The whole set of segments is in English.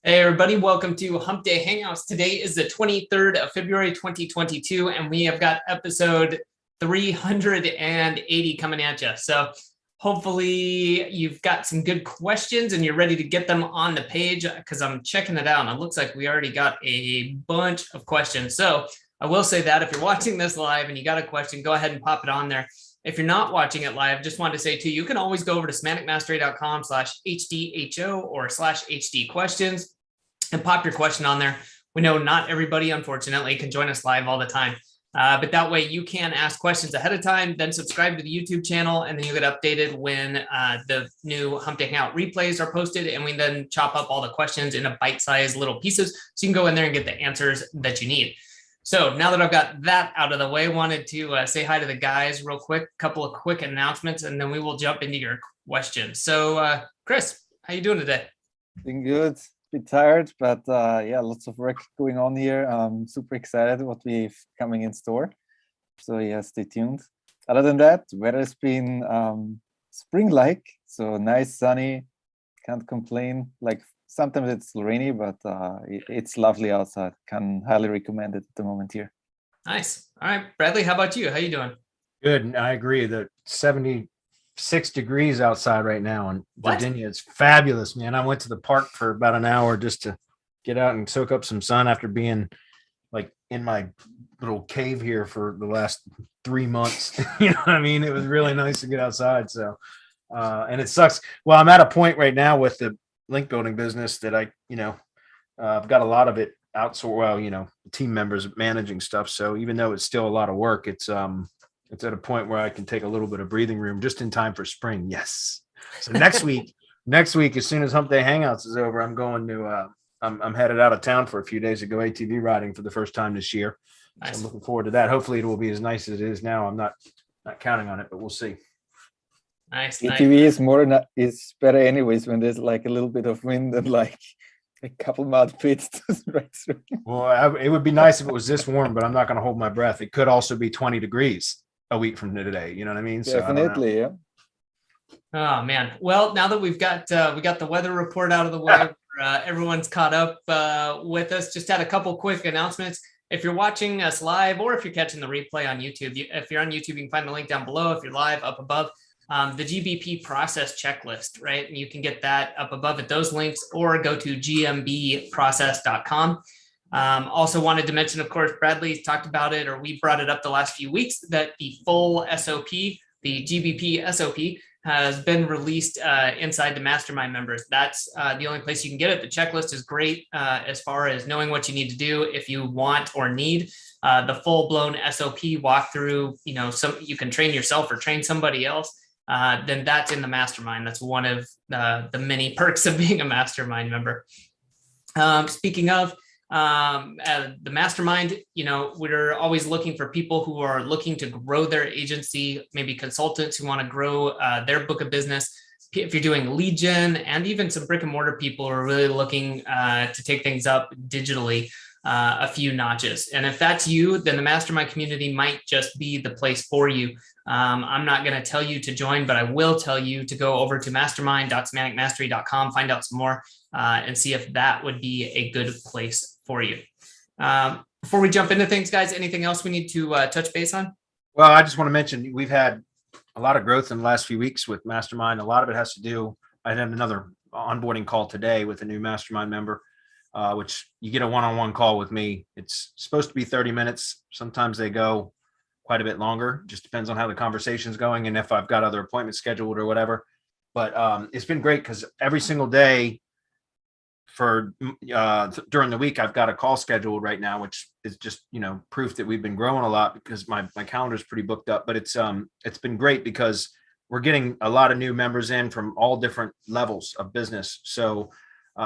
Hey everybody, welcome to Hump Day Hangouts. Today is the 23rd of February 2022, and we have got episode 380 coming at you. So hopefully you've got some good questions and you're ready to get them on the page, because I'm checking it out and it looks like we already got a bunch of questions. So I will say that if you're watching this live and you got a question, go ahead and pop it on there. If you're not watching it live, just wanted to say too, you can always go over to semanticmastery.com/HDHO or /HD questions and pop your question on there. We know not everybody, unfortunately, can join us live all the time. But that way you can ask questions ahead of time, then subscribe to the YouTube channel, and then you get updated when the new Hump Day Hangout replays are posted, and we then chop up all the questions into bite-sized little pieces so you can go in there and get the answers that you need. So now that I've got that out of the way, wanted to say hi to the guys real quick, couple of quick announcements, and then we will jump into your questions. So Chris, how you doing today? Doing good. Bit tired, but yeah, lots of work going on here. I'm super excited what we've coming in store. So yeah, stay tuned. Other than that, weather has been spring-like, so nice, sunny. Can't complain. Like sometimes it's rainy, but it's lovely outside. Can highly recommend it at the moment here. Nice. All right, Bradley, how about you? How you doing? Good. I agree. The 76 degrees outside right now in What? Virginia. It's fabulous, man. I went to the park for about an hour just to get out and soak up some sun after being like in my little cave here for the last 3 months. You know what I mean? It was really nice to get outside. So, and it sucks. Well, I'm at a point right now with the link building business that I've got a lot of it outsourced. Well, team members managing stuff. So even though it's still a lot of work, it's at a point where I can take a little bit of breathing room just in time for spring. Yes. So next week, as soon as Hump Day Hangouts is over, I'm going to, I'm headed out of town for a few days to go ATV riding for the first time this year. Nice. So I'm looking forward to that. Hopefully it will be as nice as it is now. I'm not counting on it, but we'll see. Nice. ATV is better anyways when there's like a little bit of wind and like a couple mud pits right through. Well, it would be nice if it was this warm, but I'm not going to hold my breath. It could also be 20 degrees a week from today. You know what I mean? Definitely, yeah. Oh man. Well, now that we got the weather report out of the way, everyone's caught up with us. Just had a couple quick announcements. If you're watching us live, or if you're catching the replay on YouTube, if you're on YouTube, you can find the link down below. If you're live, up above, the GBP process checklist, right? And you can get that up above at those links, or go to GMBprocess.com. Also wanted to mention, of course, Bradley talked about it, or we brought it up the last few weeks, that the full SOP, the GBP SOP, has been released inside the mastermind members. That's the only place you can get it. The checklist is great as far as knowing what you need to do if you want or need the full-blown SOP walkthrough. You can train yourself or train somebody else. Then that's in the mastermind. That's one of the many perks of being a mastermind member. Speaking of the mastermind, we're always looking for people who are looking to grow their agency, maybe consultants who want to grow their book of business. If you're doing lead gen, and even some brick and mortar people who are really looking to take things up digitally a few notches. And if that's you, then the mastermind community might just be the place for you. I'm not going to tell you to join, but I will tell you to go over to mastermind.semanticmastery.com, find out some more, and see if that would be a good place for you. Before we jump into things, guys, anything else we need to touch base on? Well, I just want to mention we've had a lot of growth in the last few weeks with Mastermind. A lot of it has to do, I had another onboarding call today with a new Mastermind member, which you get a one-on-one call with me. It's supposed to be 30 minutes. Sometimes they go quite a bit longer. Just depends on how the conversation's going and if I've got other appointments scheduled or whatever. But it's been great because every single day for during the week, I've got a call scheduled right now, which is just, proof that we've been growing a lot because my calendar is pretty booked up. But it's been great because we're getting a lot of new members in from all different levels of business. So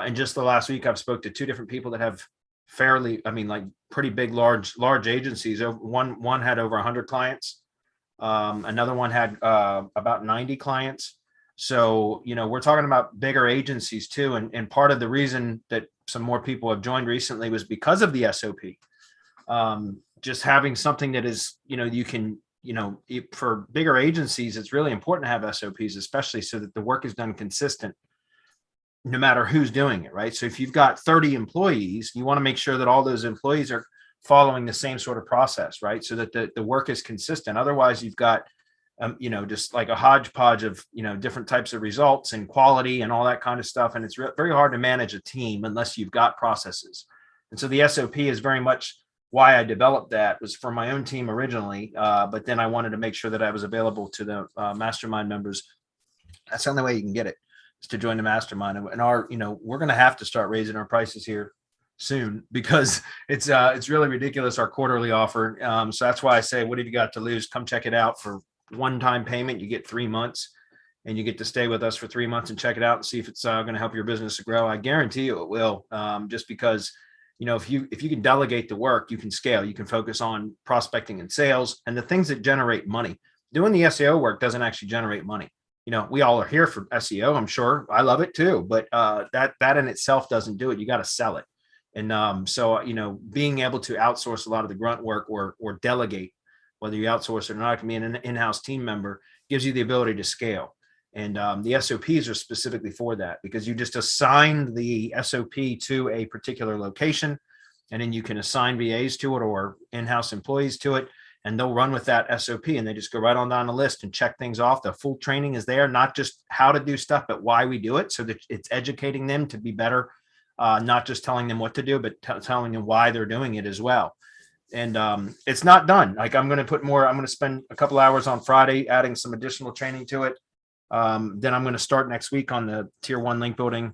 in just the last week, I've spoke to 2 different people that have pretty big, large agencies. One had over 100 clients. Another one had about 90 clients. So, we're talking about bigger agencies too. And part of the reason that some more people have joined recently was because of the SOP. Just having something that is, you can, for bigger agencies, it's really important to have SOPs, especially so that the work is done consistent. no matter who's doing it, right? So if you've got 30 employees, you want to make sure that all those employees are following the same sort of process, right? So that the work is consistent. Otherwise, you've got, just like a hodgepodge of, different types of results and quality and all that kind of stuff. And it's very hard to manage a team unless you've got processes. And so the SOP is very much why I developed that, was for my own team originally. But then I wanted to make sure that I was available to the mastermind members. That's the only way you can get it, is to join the mastermind. And we're going to have to start raising our prices here soon, because it's really ridiculous, our quarterly offer. So that's why I say, what have you got to lose? Come check it out. For one-time payment, you get 3 months, and you get to stay with us for 3 months and check it out and see if it's going to help your business to grow. I guarantee you it will, just because, if you can delegate the work, you can scale. You can focus on prospecting and sales and the things that generate money. Doing the SEO work doesn't actually generate money. We all are here for SEO. I'm sure I love it too, but that in itself doesn't do it. You got to sell it. And so, being able to outsource a lot of the grunt work or delegate, whether you outsource it or not, can be an in-house team member, gives you the ability to scale. And the SOPs are specifically for that, because you just assign the SOP to a particular location, and then you can assign VAs to it or in-house employees to it, and they'll run with that SOP, and they just go right on down the list and check things off. The full training is there, not just how to do stuff, but why we do it, so that it's educating them to be better, not just telling them what to do, but telling them why they're doing it as well. And it's not done. Like, I'm going to spend a couple hours on Friday adding some additional training to it. Then I'm going to start next week on the tier 1 link building,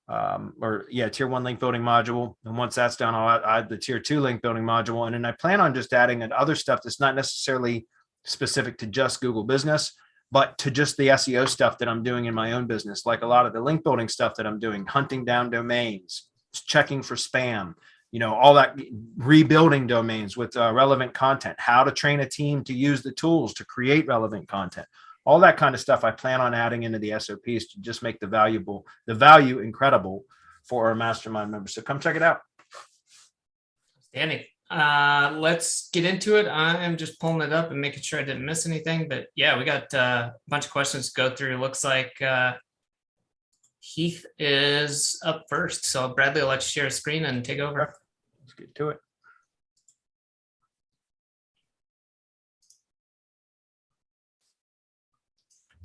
tier 1 link building module. And once that's done, I'll add the tier 2 link building module. And then I plan on just adding other stuff that's not necessarily specific to just Google business, but to just the SEO stuff that I'm doing in my own business. Like a lot of the link building stuff that I'm doing, hunting down domains, checking for spam, all that, rebuilding domains with relevant content, how to train a team to use the tools to create relevant content. All that kind of stuff I plan on adding into the SOPs to just make the value incredible for our mastermind members. So come check it out. Danny, let's get into it. I'm just pulling it up and making sure I didn't miss anything. But yeah, we got a bunch of questions to go through. It looks like Heath is up first. So Bradley, I'll let you share a screen and take over. Let's get to it.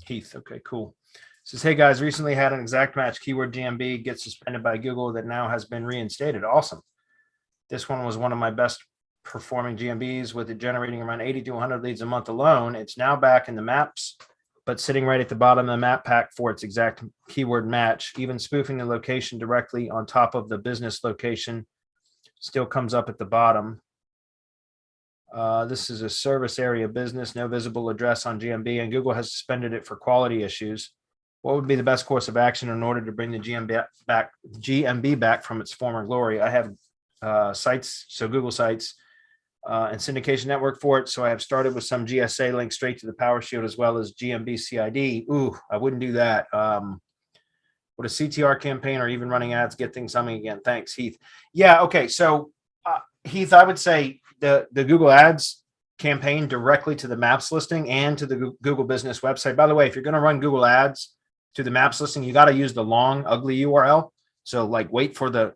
Heath. Okay, cool. Says, hey guys, recently had an exact match keyword GMB get suspended by Google that now has been reinstated. Awesome. This one was one of my best performing GMBs, with it generating around 80 to 100 leads a month alone. It's now back in the maps, but sitting right at the bottom of the map pack for its exact keyword match. Even spoofing the location directly on top of the business location still comes up at the bottom. This is a service area business, no visible address on GMB, and Google has suspended it for quality issues. What would be the best course of action in order to bring the GMB back from its former glory? I have sites, so Google.sites and syndication network for it. So I have started with some GSA links straight to the PowerShield, as well as GMB CID. Ooh, I wouldn't do that. Would a CTR campaign or even running ads get things humming again? Thanks, Heath. Yeah, okay. So Heath, I would say the Google Ads campaign directly to the Maps listing and to the Google Business website. By the way, if you're going to run Google Ads to the Maps listing, you got to use the long, ugly URL. So like wait for the,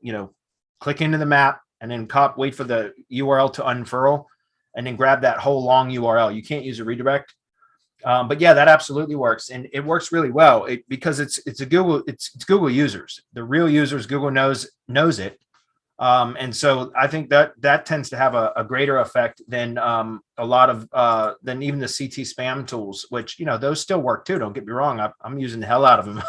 click into the map and then wait for the URL to unfurl and then grab that whole long URL. You can't use a redirect. But yeah, that absolutely works. And it works really well because it's Google users, the real users. Google knows it. And so I think that tends to have a greater effect than a lot of than even the CT spam tools, which, those still work too. Don't get me wrong. I'm using the hell out of them.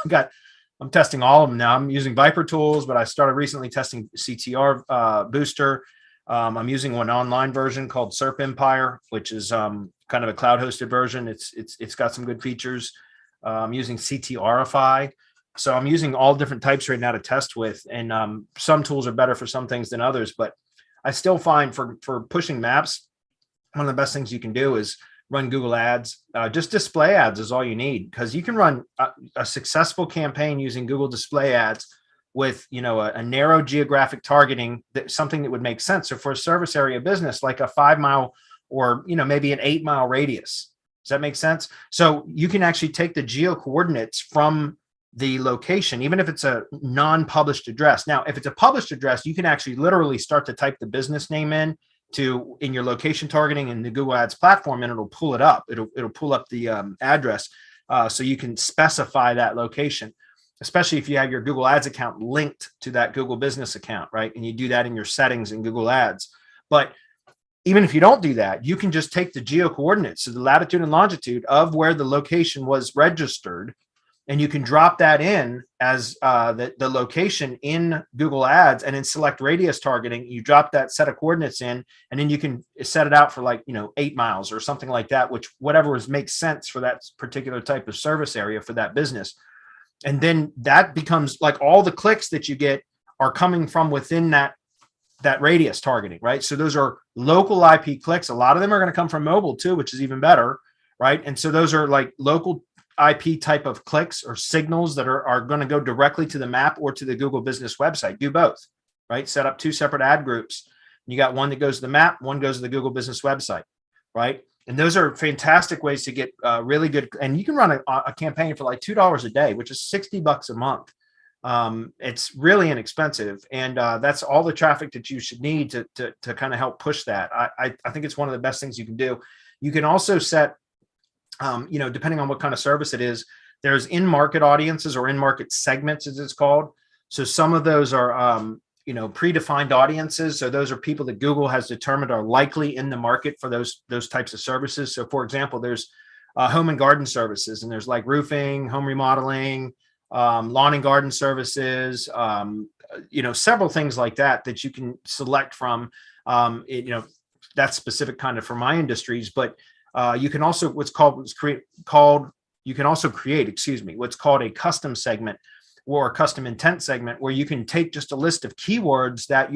I'm testing all of them now. I'm using Viper tools, but I started recently testing CTR Booster. I'm using one online version called SERP Empire, which is kind of a cloud hosted version. It's got some good features. I'm using CTRify. So I'm using all different types right now to test with, and some tools are better for some things than others, but I still find for pushing maps, one of the best things you can do is run Google Ads. Just display ads is all you need, because you can run a successful campaign using Google display ads with, a narrow geographic targeting, something that would make sense. So for a service area business, like a 5 mile or, maybe an 8 mile radius, does that make sense? So you can actually take the geo coordinates from the location, even if it's a non-published address. Now, if it's a published address, you can actually literally start to type the business name in your location targeting in the Google Ads platform, and it'll pull it up. It'll pull up the address, so you can specify that location, especially if you have your Google Ads account linked to that Google business account, right? And you do that in your settings in Google Ads. But even if you don't do that, you can just take the geo coordinates, so the latitude and longitude of where the location was registered, and you can drop that in as the location in Google Ads, and then select radius targeting. You drop that set of coordinates in, and then you can set it out for 8 miles or something like that, which whatever makes sense for that particular type of service area for that business. And then that becomes like all the clicks that you get are coming from within that radius targeting, right? So those are local IP clicks. A lot of them are going to come from mobile too, which is even better, right? And so those are like local IP type of clicks or signals that are going to go directly to the map or to the Google business website. Do both, right? Set up 2 separate ad groups. You got one that goes to the map, one goes to the Google business website, right? And those are fantastic ways to get really good. And you can run a campaign for like $2 a day, which is $60 a month. It's really inexpensive, and that's all the traffic that you should need to kind of help push that. I think it's one of the best things you can do. You can also set, depending on what kind of service it is, there's in-market audiences or in-market segments, as it's called. So some of those are, predefined audiences. So those are people that Google has determined are likely in the market for those types of services. So for example, there's home and garden services, and there's like roofing, home remodeling, lawn and garden services, several things like that you can select from. That's specific kind of for my industries, but you can also what's called a custom segment or a custom intent segment, where you can take just a list of keywords that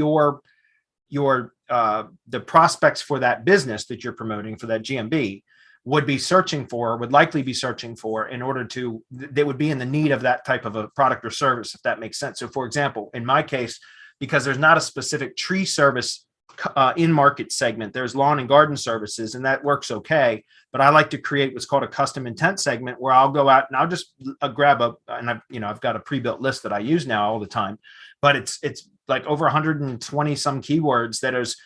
the prospects for that business that you're promoting for that GMB would likely be searching for in order to, they would be in the need of that type of a product or service, if that makes sense. So for example, in my case, because there's not a specific tree service in market segment, there's lawn and garden services, and that works okay. But I like to create what's called a custom intent segment, where I'll go out and I'll just grab I've got a pre-built list that I use now all the time, but it's like over 120 some keywords that is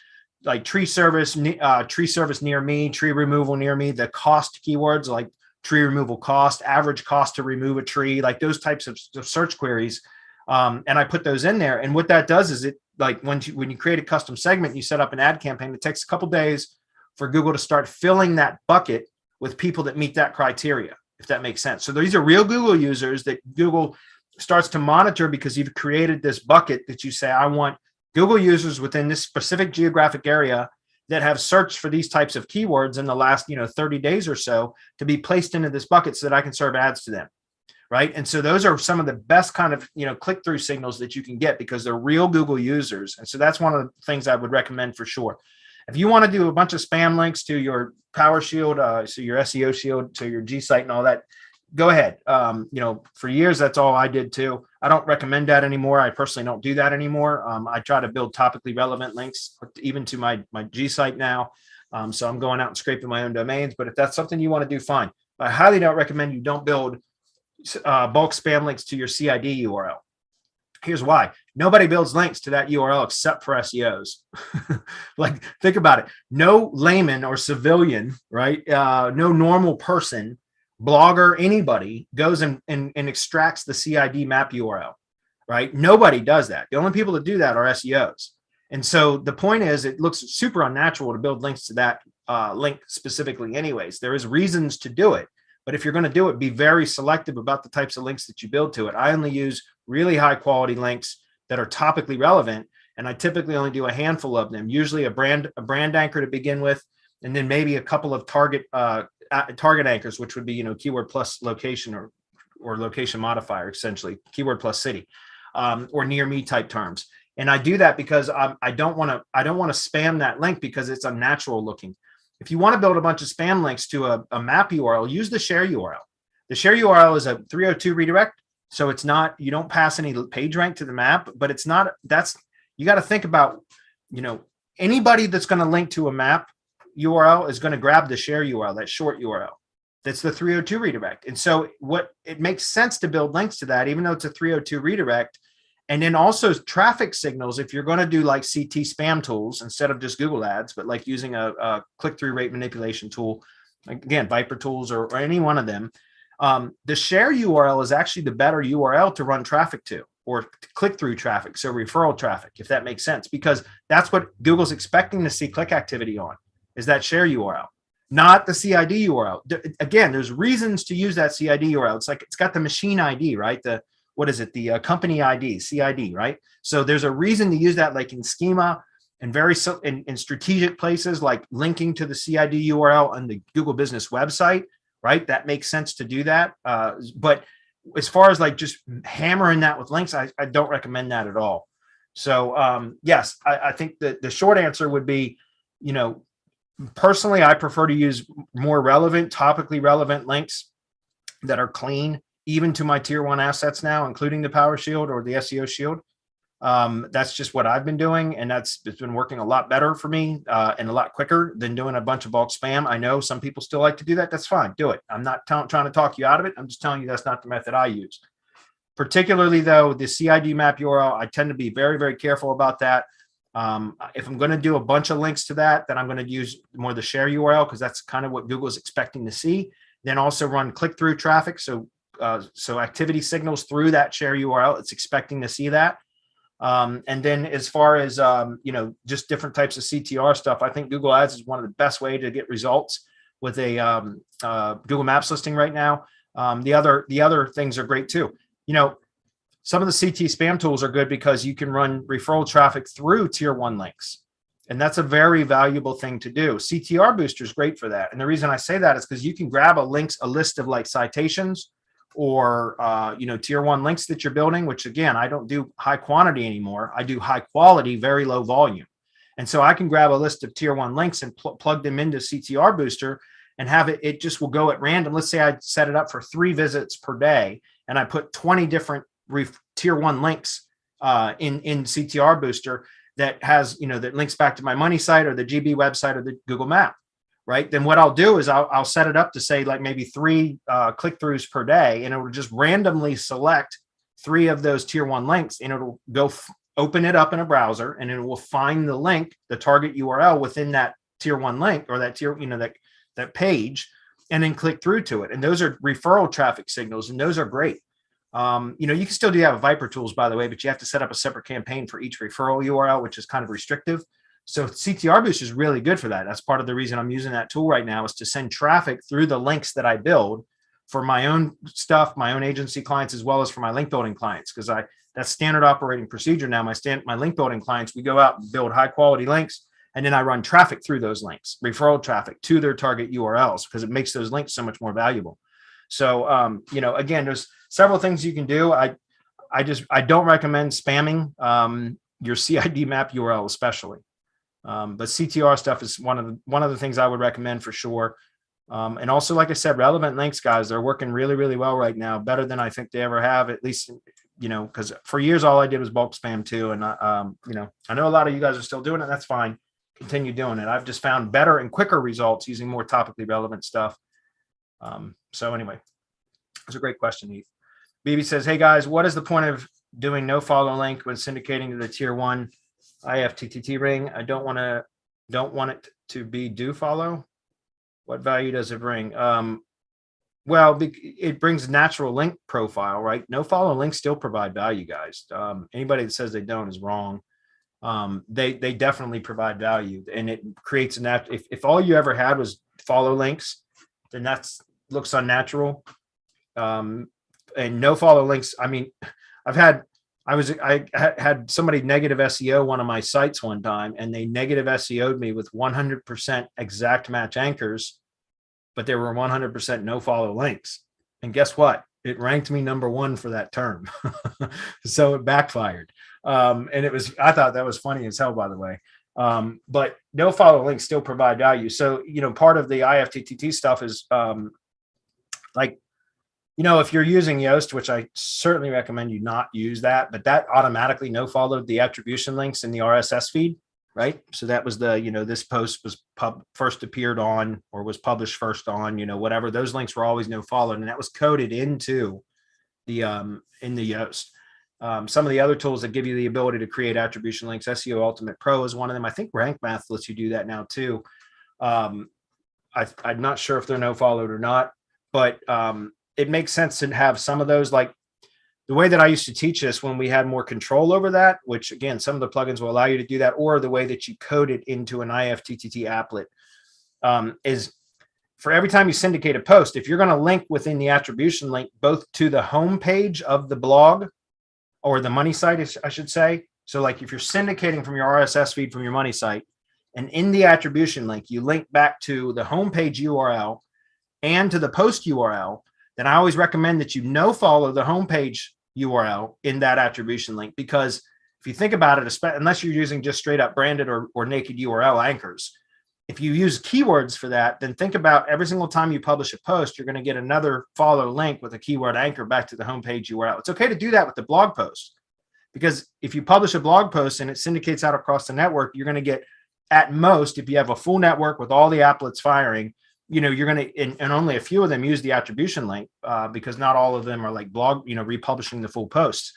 like tree service near me, tree removal near me, the cost keywords like tree removal cost, average cost to remove a tree, like those types of search queries. And I put those in there. And what that does is when you create a custom segment, you set up an ad campaign, it takes a couple days for Google to start filling that bucket with people that meet that criteria, if that makes sense. So these are real Google users that Google starts to monitor, because you've created this bucket that you say, I want Google users within this specific geographic area that have searched for these types of keywords in the last 30 days or so to be placed into this bucket so that I can serve ads to them. Right. And so those are some of the best kind of, click-through signals that you can get, because they're real Google users. And so that's one of the things I would recommend for sure. If you want to do a bunch of spam links to your Power Shield, so your SEO Shield, to your G site and all that, go ahead. For years, that's all I did too. I don't recommend that anymore. I personally don't do that anymore. I try to build topically relevant links even to my G site now. So I'm going out and scraping my own domains. But if that's something you want to do, fine. I highly don't recommend you don't build bulk spam links to your CID URL. Here's why. Nobody builds links to that URL except for SEOs. Like, think about it. No layman or civilian, right? No normal person, blogger, anybody goes and extracts the CID map URL, right? Nobody does that. The only people that do that are SEOs. And so the point is, it looks super unnatural to build links to that link specifically anyways. There is reasons to do it. But if you're going to do it, be very selective about the types of links that you build to it. I only use really high quality links that are topically relevant, and I typically only do a handful of them, usually a brand anchor to begin with, and then maybe a couple of target anchors, which would be keyword plus location or location modifier, essentially keyword plus city, or near me type terms. And I do that because I don't want to spam that link, because it's unnatural looking. If you want to build a bunch of spam links to a map URL, use the share URL. The share URL is a 302 redirect. So it's not, you don't pass any page rank to the map, but it's not, you got to think about, anybody that's going to link to a map URL is going to grab the share URL, that short URL. That's the 302 redirect. And so what it makes sense to build links to that, even though it's a 302 redirect. And then also traffic signals, if you're going to do like CT spam tools instead of just Google ads, but like using a click-through rate manipulation tool, again, Viper tools or any one of them, the share URL is actually the better URL to run traffic to, or click-through traffic, so referral traffic, if that makes sense, because that's what Google's expecting to see click activity on, is that share URL, not the CID URL. Again, there's reasons to use that CID URL. It's like it's got the machine ID, right? What is it? The company ID, CID, right? So there's a reason to use that, like in schema and in strategic places, like linking to the CID URL on the Google Business website, right? That makes sense to do that. But as far as like just hammering that with links, I don't recommend that at all. So yes, I think that the short answer would be, personally, I prefer to use more relevant, topically relevant links that are clean, even to my tier 1 assets now, including the Power Shield or the SEO Shield. That's just what I've been doing, and it's been working a lot better for me and a lot quicker than doing a bunch of bulk spam. I know some people still like to do that. That's fine. Do it. I'm not trying to talk you out of it. I'm just telling you that's not the method I use. Particularly, though, the CID map URL, I tend to be very, very careful about that. If I'm going to do a bunch of links to that, then I'm going to use more the share URL, because that's kind of what Google is expecting to see. Then also run click-through traffic. So activity signals through that share URL, it's expecting to see that. And then as far as, just different types of CTR stuff, I think Google Ads is one of the best way to get results with a Google Maps listing right now. The other things are great too. Some of the CT spam tools are good because you can run referral traffic through tier 1 links. And that's a very valuable thing to do. CTR Booster is great for that. And the reason I say that is because you can grab a list of like citations or, tier 1 links that you're building, which again, I don't do high quantity anymore. I do high quality, very low volume. And so I can grab a list of tier 1 links and plug them into CTR Booster and have it just will go at random. Let's say I set it up for 3 visits per day, and I put 20 different tier 1 links in CTR Booster that has, that links back to my money site or the GB website or the Google Map, right? Then what I'll do is I'll set it up to say like maybe 3 click-throughs per day, and it will just randomly select 3 of those tier 1 links, and it'll go open it up in a browser, and it will find the link, the target URL within that tier 1 link or that tier, that page, and then click through to it. And those are referral traffic signals, and those are great. You can still do that with Viper tools, by the way, but you have to set up a separate campaign for each referral URL, which is kind of restrictive. So CTR Boost is really good for that. That's part of the reason I'm using that tool right now, is to send traffic through the links that I build for my own stuff, my own agency clients, as well as for my link building clients, because that's standard operating procedure now. My link building clients, we go out and build high quality links, and then I run traffic through those links, referral traffic to their target URLs, because it makes those links so much more valuable. So, again, there's several things you can do. I don't recommend spamming your CID map URL, especially. But CTR stuff is one of the things I would recommend for sure. And also, like I said, relevant links, guys, they're working really, really well right now, better than I think they ever have, at least, because for years, all I did was bulk spam too. And, I know a lot of you guys are still doing it. That's fine. Continue doing it. I've just found better and quicker results using more topically relevant stuff. So anyway, it's a great question, Heath. BB says, hey guys, what is the point of doing no follow link when syndicating to the tier 1 IFTT ring? I don't want it to be do follow. What value does it bring? Well, it brings natural link profile, right? No follow links still provide value, guys. Anybody that says they don't is wrong. They definitely provide value, and it creates a natural. If all you ever had was follow links, then looks unnatural. And no follow links. I mean, I had somebody negative SEO one of my sites one time, and they negative SEO'd me with 100% exact match anchors, but there were 100% no follow links. And guess what? It ranked me #1 for that term. So it backfired. And I thought that was funny as hell, by the way. But no follow links still provide value. So, part of the IFTTT stuff is if you're using Yoast, which I certainly recommend you not use that, but that automatically no followed the attribution links in the RSS feed. right? So that was the, this post was first appeared on, or was published first on, whatever. Those links were always no follow, and that was coded into the in the Yoast. Some of the other tools that give you the ability to create attribution links, SEO Ultimate Pro is one of them. I think Rank Math lets you do that now too. I'm not sure if they're no followed or not, but it makes sense to have some of those. Like the way that I used to teach this when we had more control over that, which again, some of the plugins will allow you to do that, or the way that you code it into an IFTTT applet, is for every time you syndicate a post, if you're going to link within the attribution link, both to the home page of the blog or the money site, I should say. So like if you're syndicating from your RSS feed from your money site, and in the attribution link, you link back to the homepage URL and to the post URL, then I always recommend that you no follow the homepage URL in that attribution link. Because if you think about it, unless you're using just straight up branded or naked URL anchors, if you use keywords for that, then think about every single time you publish a post, you're going to get another follow link with a keyword anchor back to the homepage URL. It's okay to do that with the blog post, because if you publish a blog post and it syndicates out across the network, you're going to get, at most, if you have a full network with all the applets firing, you're going to, and only a few of them use the attribution link, because not all of them are like blog, republishing the full posts.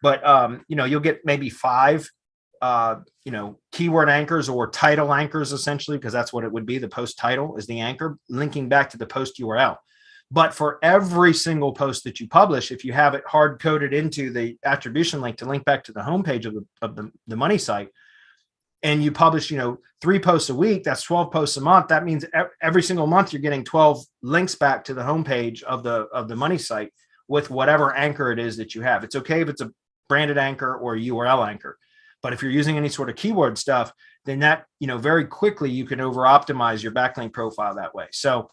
But, you'll get maybe 5 keyword anchors or title anchors, essentially, because that's what it would be. The post title is the anchor linking back to the post URL. But for every single post that you publish, if you have it hard coded into the attribution link to link back to the homepage of the money site, and you publish, 3 posts a week, that's 12 posts a month. That means every single month you're getting 12 links back to the homepage of the money site with whatever anchor it is that you have. It's okay if it's a branded anchor or a URL anchor. But if you're using any sort of keyword stuff, then that, very quickly you can over optimize your backlink profile that way. So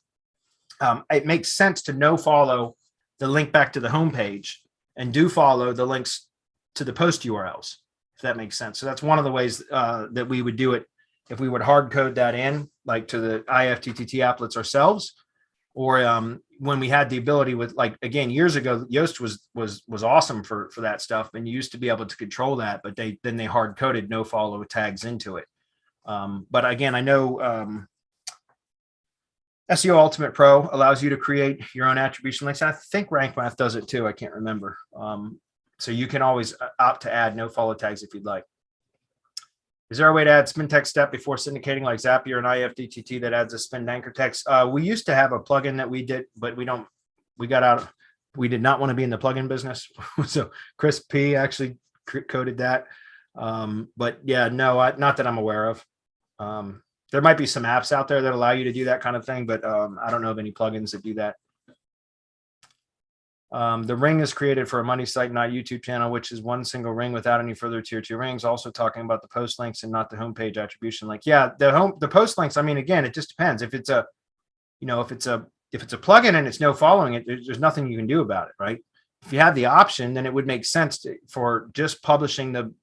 it makes sense to no follow the link back to the homepage and do follow the links to the post URLs, if that makes sense. So that's one of the ways that we would do it if we would hard code that in, like to the IFTTT applets ourselves, or when we had the ability with, like, again, years ago, Yoast was awesome for that stuff, and you used to be able to control that, but then they hard coded no follow tags into it. But again, I know SEO Ultimate Pro allows you to create your own attribution links. I think Rank Math does it too. I can't remember. So you can always opt to add no follow tags if you'd like. Is there a way to add Spintex step before syndicating, like Zapier and IFTTT, that adds a spin anchor text? We used to have a plugin that we did, but we did not want to be in the plugin business. So Chris P actually coded that. But yeah, no, not that I'm aware of. There might be some apps out there that allow you to do that kind of thing, but I don't know of any plugins that do that. The ring is created for a money site, not YouTube channel, which is one single ring without any further tier 2 rings. Also talking about the post links and not the homepage attribution link. Yeah, the post links. I mean, again, it just depends. If it's a plugin and it's no following it, there's nothing you can do about it, right? If you have the option, then it would make sense for just publishing the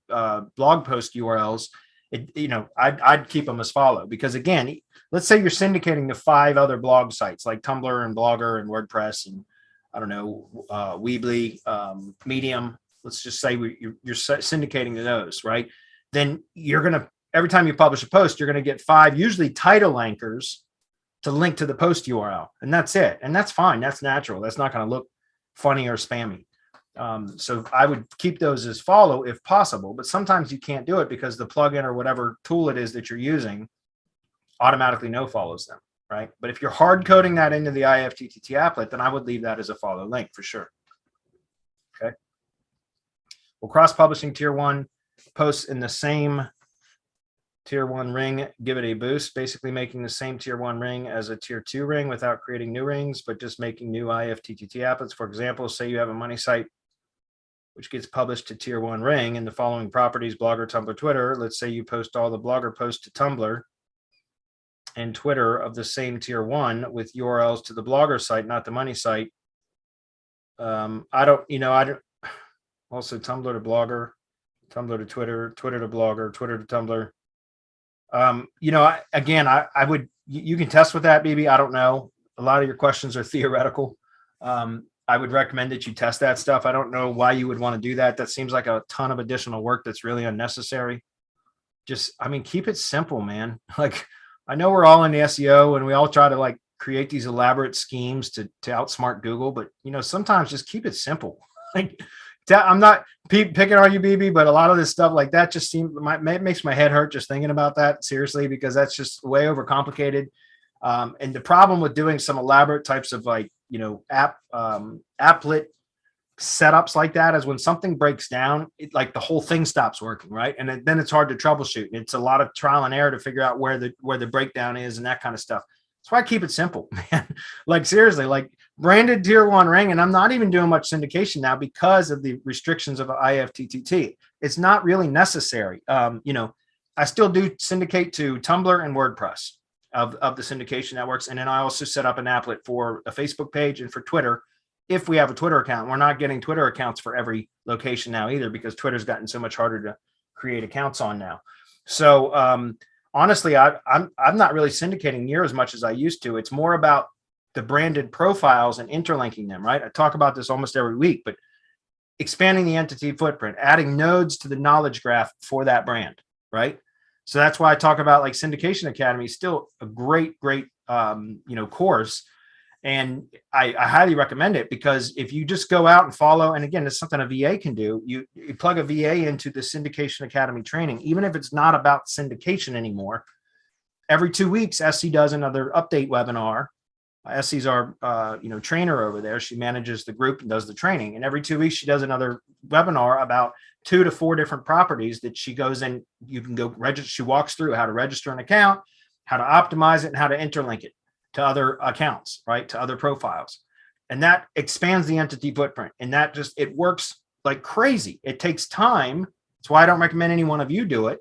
blog post URLs. I'd keep them as follow, because again, let's say you're syndicating to 5 other blog sites like Tumblr and Blogger and WordPress and I don't know, Weebly, Medium. Let's just say you're syndicating to those, right? Then you're going to, every time you publish a post, you're going to get 5, usually title anchors to link to the post URL. And that's it. And that's fine. That's natural. That's not going to look funny or spammy. So I would keep those as follow if possible, but sometimes you can't do it because the plugin or whatever tool it is that you're using automatically no follows them. Right. But if you're hard coding that into the IFTTT applet, then I would leave that as a follow link for sure. Okay. Well, cross publishing tier 1 posts in the same tier 1 ring, give it a boost, basically making the same tier 1 ring as a tier 2 ring without creating new rings, but just making new IFTTT applets. For example, say you have a money site which gets published to tier 1 ring and the following properties: Blogger, Tumblr, Twitter. Let's say you post all the Blogger posts to Tumblr and Twitter of the same tier 1 with URLs to the Blogger site, not the money site. Also Tumblr to Blogger, Tumblr to Twitter, Twitter to Blogger, Twitter to Tumblr. I would, you can test with that, maybe. I don't know. A lot of your questions are theoretical. I would recommend that you test that stuff. I don't know why you would want to do that. That seems like a ton of additional work that's really unnecessary. just, I mean, keep it simple, man. Like, I know we're all in the SEO and we all try to like create these elaborate schemes to outsmart Google, but sometimes just keep it simple. Like, I'm not picking on you, BB, but a lot of this stuff like that just makes my head hurt just thinking about that, seriously, because that's just way overcomplicated. And the problem with doing some elaborate types of like, applet setups like that is when something breaks down, like the whole thing stops working, right? And then it's hard to troubleshoot. It's a lot of trial and error to figure out where the breakdown is and that kind of stuff. That's why I keep it simple, man. Like, seriously, like branded tier 1 ring, and I'm not even doing much syndication now because of the restrictions of IFTTT. It's not really necessary. I still do syndicate to Tumblr and WordPress of the syndication networks, and then I also set up an applet for a Facebook page and for Twitter. If we have a Twitter account, we're not getting Twitter accounts for every location now either, because Twitter's gotten so much harder to create accounts on now. So honestly, I'm not really syndicating near as much as I used to. It's more about the branded profiles and interlinking them, right? I talk about this almost every week, but expanding the entity footprint, adding nodes to the knowledge graph for that brand, right? So that's why I talk about like Syndication Academy is still a great course. And I highly recommend it, because if you just go out and follow, and again, it's something a VA can do, you plug a VA into the Syndication Academy training, even if it's not about syndication anymore. Every 2 weeks, SC does another update webinar. SC's our trainer over there. She manages the group and does the training. And every 2 weeks, she does another webinar about 2 to 4 different properties that she goes in. You can go register. She walks through how to register an account, how to optimize it, and how to interlink it to other accounts, right? To other profiles. And that expands the entity footprint. And that just, it works like crazy. It takes time. That's why I don't recommend any one of you do it.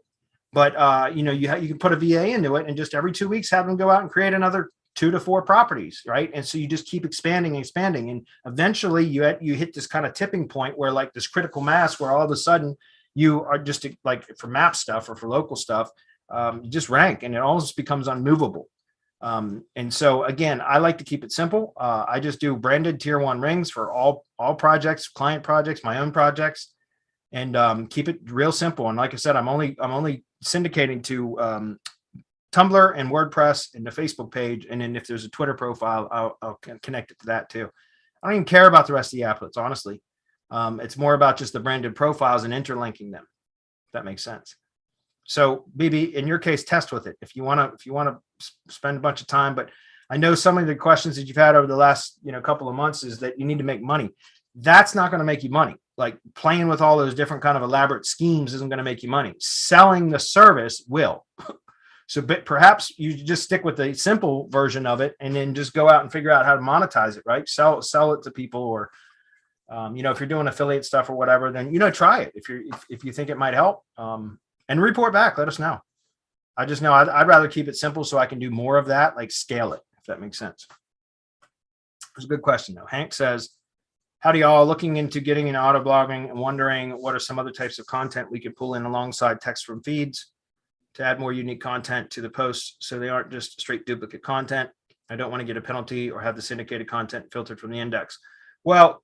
But, you can put a VA into it and just every 2 weeks have them go out and create another 2 to 4 properties, right? And so you just keep expanding and expanding. And eventually you hit this kind of tipping point where like this critical mass where all of a sudden you are just like for map stuff or for local stuff, you just rank and it almost becomes unmovable. And so again, I like to keep it simple. I just do branded tier 1 rings for all projects, client projects, my own projects, and keep it real simple. And like I said, I'm only syndicating to Tumblr and WordPress and the Facebook page. And then if there's a Twitter profile, I'll connect it to that too. I don't even care about the rest of the applets, honestly. It's more about just the branded profiles and interlinking them, if that makes sense. So BB, in your case, test with it if you want to spend a bunch of time. But I know some of the questions that you've had over the last couple of months is that you need to make money. That's not going to make you money. Like playing with all those different kind of elaborate schemes isn't going to make you money. Selling the service will. So but perhaps you just stick with the simple version of it and then just go out and figure out how to monetize it, right? Sell it to people, or if you're doing affiliate stuff or whatever, then try it if you think it might help. And report back, let us know. I just know I'd rather keep it simple so I can do more of that, like scale it, if that makes sense. It's a good question though. Hank says, howdy y'all, looking into getting into auto blogging and wondering what are some other types of content we could pull in alongside text from feeds to add more unique content to the posts so they aren't just straight duplicate content. I don't want to get a penalty or have the syndicated content filtered from the index. Well,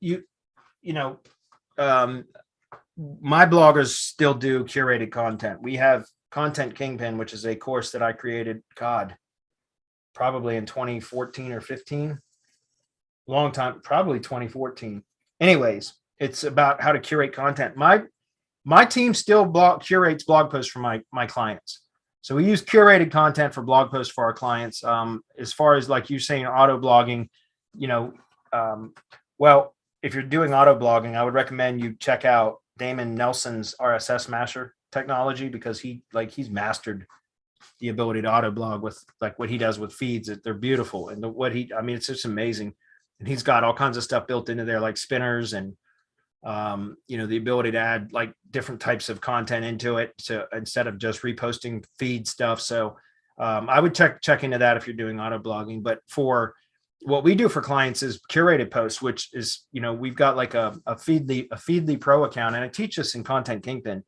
my bloggers still do curated content. We have Content Kingpin, which is a course that I created, probably in 2014 or 15. Long time, probably 2014. Anyways, it's about how to curate content. My team still curates blog posts for my clients. So we use curated content for blog posts for our clients. As far as like you saying auto blogging, well, if you're doing auto blogging, I would recommend you check out Damon Nelson's RSS Master technology, because he's mastered the ability to auto blog with like what he does with feeds. They're beautiful. And it's just amazing. And he's got all kinds of stuff built into there, like spinners and, the ability to add like different types of content into it instead of just reposting feed stuff. So I would check into that if you're doing auto blogging. But for what we do for clients is curated posts, which is, we've got like a Feedly Pro account, and it teaches us in Content Kingpin,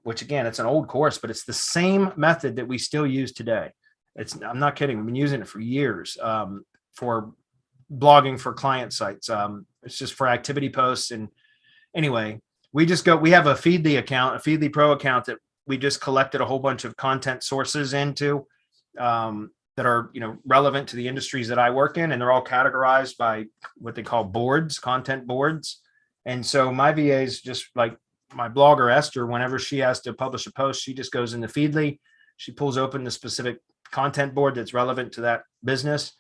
which again, it's an old course, but it's the same method that we still use today. I'm not kidding. We've been using it for years for blogging for client sites. It's just for activity posts. And anyway, we have a Feedly account, a Feedly Pro account that we just collected a whole bunch of content sources into that are, relevant to the industries that I work in, and they're all categorized by what they call boards, content boards. And so my VAs, just like my blogger Esther, whenever she has to publish a post, she just goes into Feedly, she pulls open the specific content board that's relevant to that business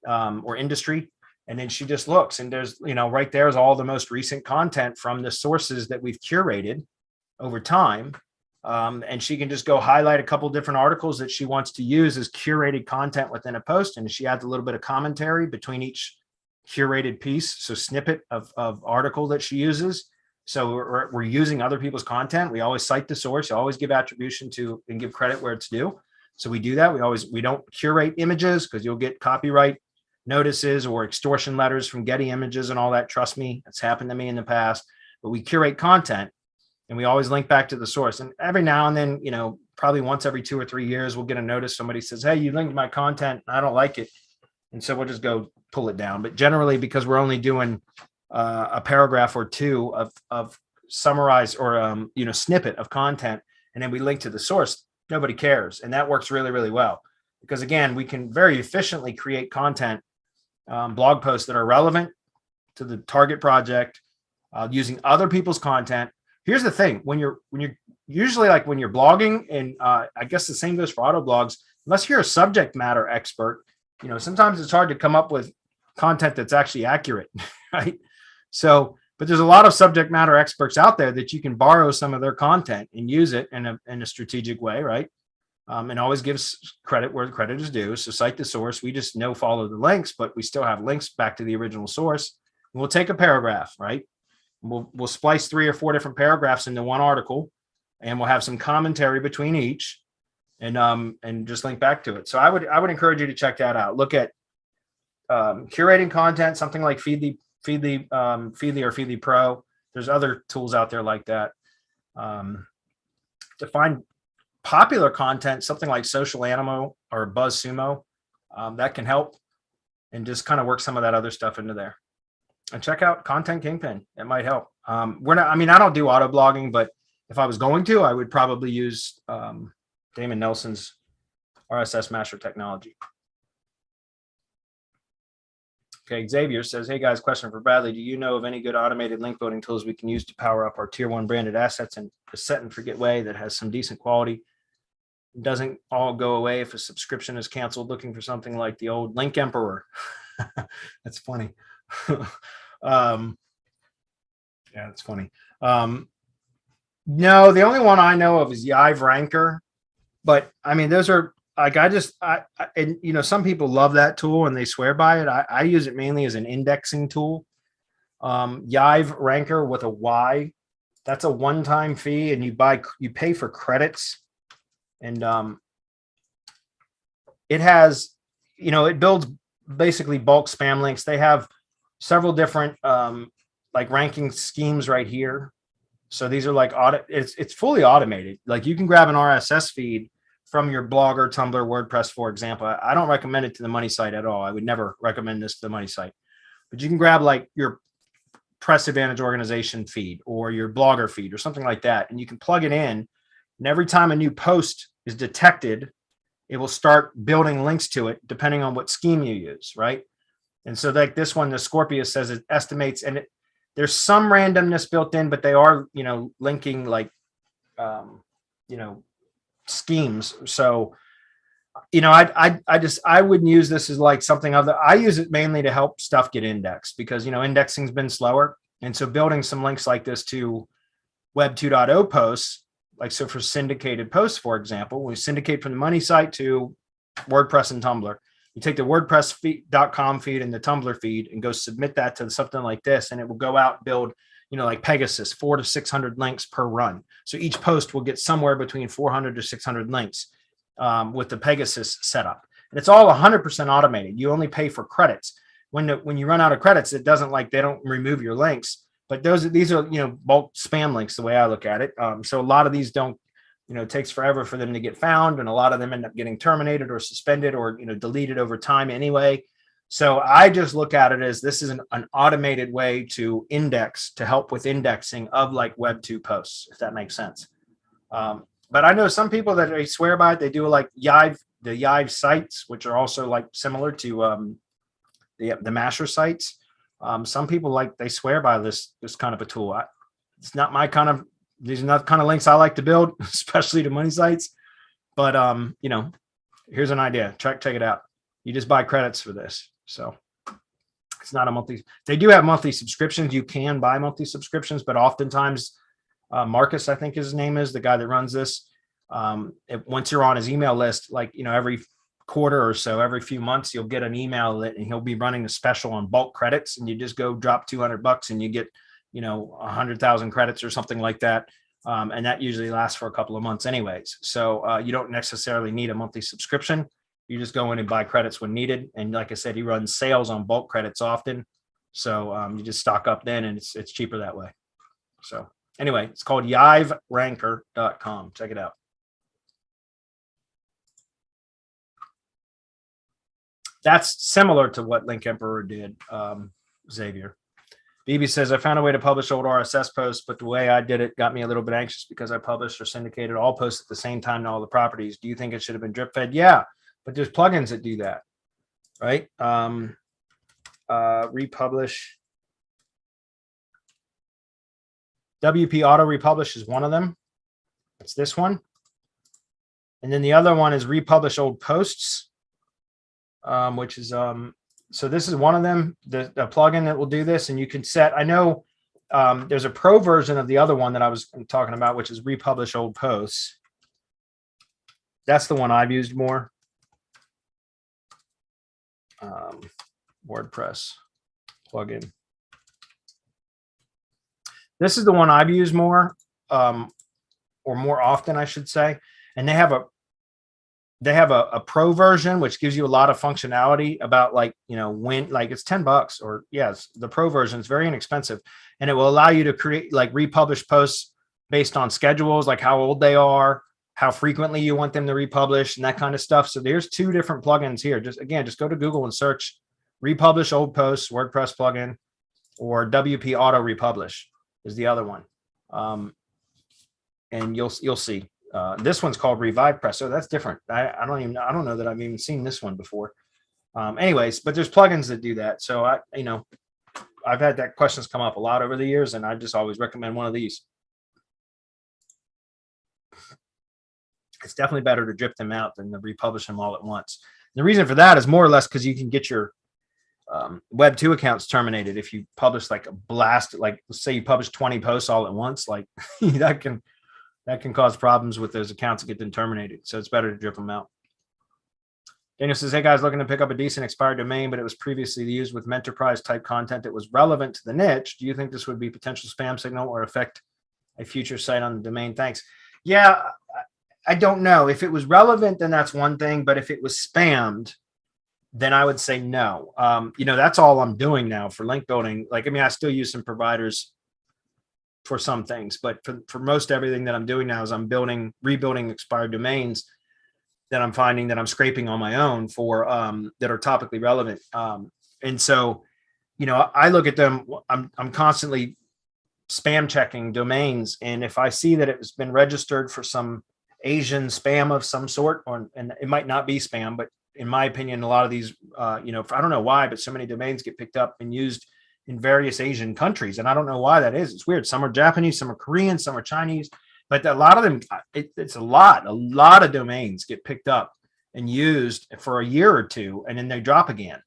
or industry, and then she just looks, and there's, right there is all the most recent content from the sources that we've curated over time. And she can just go highlight a couple different articles that she wants to use as curated content within a post. And she adds a little bit of commentary between each curated piece. So snippet of article that she uses. So we're using other people's content. We always cite the source, always give attribution to and give credit where it's due. So we do that. We don't curate images because you'll get copyright notices or extortion letters from Getty Images and all that. Trust me, it's happened to me in the past. But we curate content. And we always link back to the source. And every now and then, probably once every 2 or 3 years, we'll get a notice. Somebody says, hey, you linked my content. I don't like it. And so we'll just go pull it down. But generally, because we're only doing a paragraph or two of summarized or, snippet of content, and then we link to the source, nobody cares. And that works really, really well. Because again, we can very efficiently create content, blog posts that are relevant to the target project using other people's content. Here's the thing, when you're usually, like when you're blogging, and I guess the same goes for auto blogs, unless you're a subject matter expert, sometimes it's hard to come up with content that's actually accurate, right? So, but there's a lot of subject matter experts out there that you can borrow some of their content and use it in a strategic way, right? And always gives credit where the credit is due. So cite the source. We just follow the links, but we still have links back to the original source. And we'll take a paragraph, right? We'll splice 3 or 4 different paragraphs into one article, and we'll have some commentary between each, and just link back to it. So I would encourage you to check that out. Look at curating content, something like Feedly or Feedly Pro. There's other tools out there like that. To find popular content, something like Social Animo or BuzzSumo, that can help, and just kind of work some of that other stuff into there. And check out Content Kingpin. It might help. I don't do auto blogging, but if I was going to, I would probably use Damon Nelson's RSS Master technology. Okay, Xavier says, hey guys, question for Bradley. Do you know of any good automated link building tools we can use to power up our tier 1 branded assets in a set and forget way that has some decent quality? It doesn't all go away if a subscription is canceled, looking for something like the old Link Emperor. That's funny. Yeah, that's funny. No, the only one I know of is Yive Ranker, but those are like, some people love that tool and they swear by it. I use it mainly as an indexing tool. Yive Ranker with a Y, that's a one-time fee, and you pay for credits, and it has, it builds basically bulk spam links. They have several different like ranking schemes right here. So these are like it's fully automated. Like you can grab an RSS feed from your Blogger, Tumblr, WordPress, for example. I don't recommend it to the money site at all. I would never recommend this to the money site. But you can grab like your Press Advantage organization feed or your Blogger feed or something like that, and you can plug it in. And every time a new post is detected, it will start building links to it depending on what scheme you use, right? And so like this one, the Scorpius says it estimates, and there's some randomness built in, but they are, linking like, schemes. So, I wouldn't use this as like something other. I use it mainly to help stuff get indexed because, indexing's been slower. And so building some links like this to Web 2.0 posts, like, so for syndicated posts, for example, we syndicate from the money site to WordPress and Tumblr. You take the WordPress.com feed and the Tumblr feed and go submit that to something like this, and it will go out and build, like Pegasus, 400 to 600 links per run. So each post will get somewhere between 400 to 600 links with the Pegasus setup. And it's all 100% automated. You only pay for credits. When you run out of credits, it doesn't they don't remove your links. But these are bulk spam links, the way I look at it. So a lot of these don't, it takes forever for them to get found, and a lot of them end up getting terminated or suspended or deleted over time anyway. So I just look at it as this is an automated way to index, to help with indexing of like Web 2 posts, if that makes sense. but I know some people that they swear by it. They do like the Yive sites, which are also like similar to the Masher sites. Some people they swear by this kind of a tool. It's not my kind of, these are not the kind of links I like to build, especially to money sites. But you know, here's an idea. Check it out. You just buy credits for this. So it's not a monthly. They do have monthly subscriptions. You can buy monthly subscriptions, but oftentimes Marcus, I think his name is, the guy that runs this. Once you're on his email list, like, you know, every quarter or so, every few months, you'll get an email and he'll be running a special on bulk credits, and you just go drop $200 and you get, you know, 100,000 credits or something like that. And that usually lasts for a couple of months anyways. So you don't necessarily need a monthly subscription. You just go in and buy credits when needed. And like I said, he runs sales on bulk credits often. So you just stock up then, and it's cheaper that way. So anyway, it's called yiveranker.com. Check it out. That's similar to what Link Emperor did, Xavier. BB says, I found a way to publish old RSS posts, but the way I did it got me a little bit anxious because I published or syndicated all posts at the same time to all the properties. Do you think it should have been drip fed? Yeah, but there's plugins that do that, right? Republish. WP Auto Republish is one of them. It's this one. And then the other one is Republish Old Posts, which is so this is one of them, the plugin that will do this. And you can set, I know there's a pro version of the other one that I was talking about, which is Republish Old Posts. That's the one I've used more. WordPress plugin. This is the one I've used more, or more often, I should say. And they have a pro version, which gives you a lot of functionality about, like, you know, when, like, it's $10 or yes, the pro version is very inexpensive, and it will allow you to create, like, republish posts based on schedules, like how old they are, how frequently you want them to republish, and that kind of stuff. So there's two different plugins here. Just go to Google and search Republish Old Posts WordPress plugin, or WP Auto Republish is the other one. And you'll see. This one's called Revive Press. So that's different. I don't know that I've even seen this one before. Anyways, but there's plugins that do that. So I've had that questions come up a lot over the years, and I just always recommend one of these. It's definitely better to drip them out than to republish them all at once. And the reason for that is more or less because you can get your Web 2 accounts terminated if you publish like a blast, like let's say you publish 20 posts all at once, like that can cause problems with those accounts that get them terminated. So it's better to drip them out. Daniel says, hey guys, looking to pick up a decent expired domain, but it was previously used with menterprise type content that was relevant to the niche. Do you think this would be potential spam signal or affect a future site on the domain? Thanks. Yeah, I don't know. If it was relevant, then that's one thing. But if it was spammed, then I would say no. You know, that's all I'm doing now for link building. Like, I mean, I still use some providers for some things, but for most everything that I'm doing now is I'm rebuilding expired domains that I'm finding that I'm scraping on my own for that are topically relevant. And so, you know, I look at them, I'm constantly spam checking domains. And if I see that it's been registered for some Asian spam of some sort, and it might not be spam, but in my opinion, a lot of these, you know, I don't know why, but so many domains get picked up and used in various Asian countries. And I don't know why that is. It's weird. Some are Japanese, some are Korean, some are Chinese, but a lot of them, it's a lot of domains get picked up and used for a year or two, and then they drop again.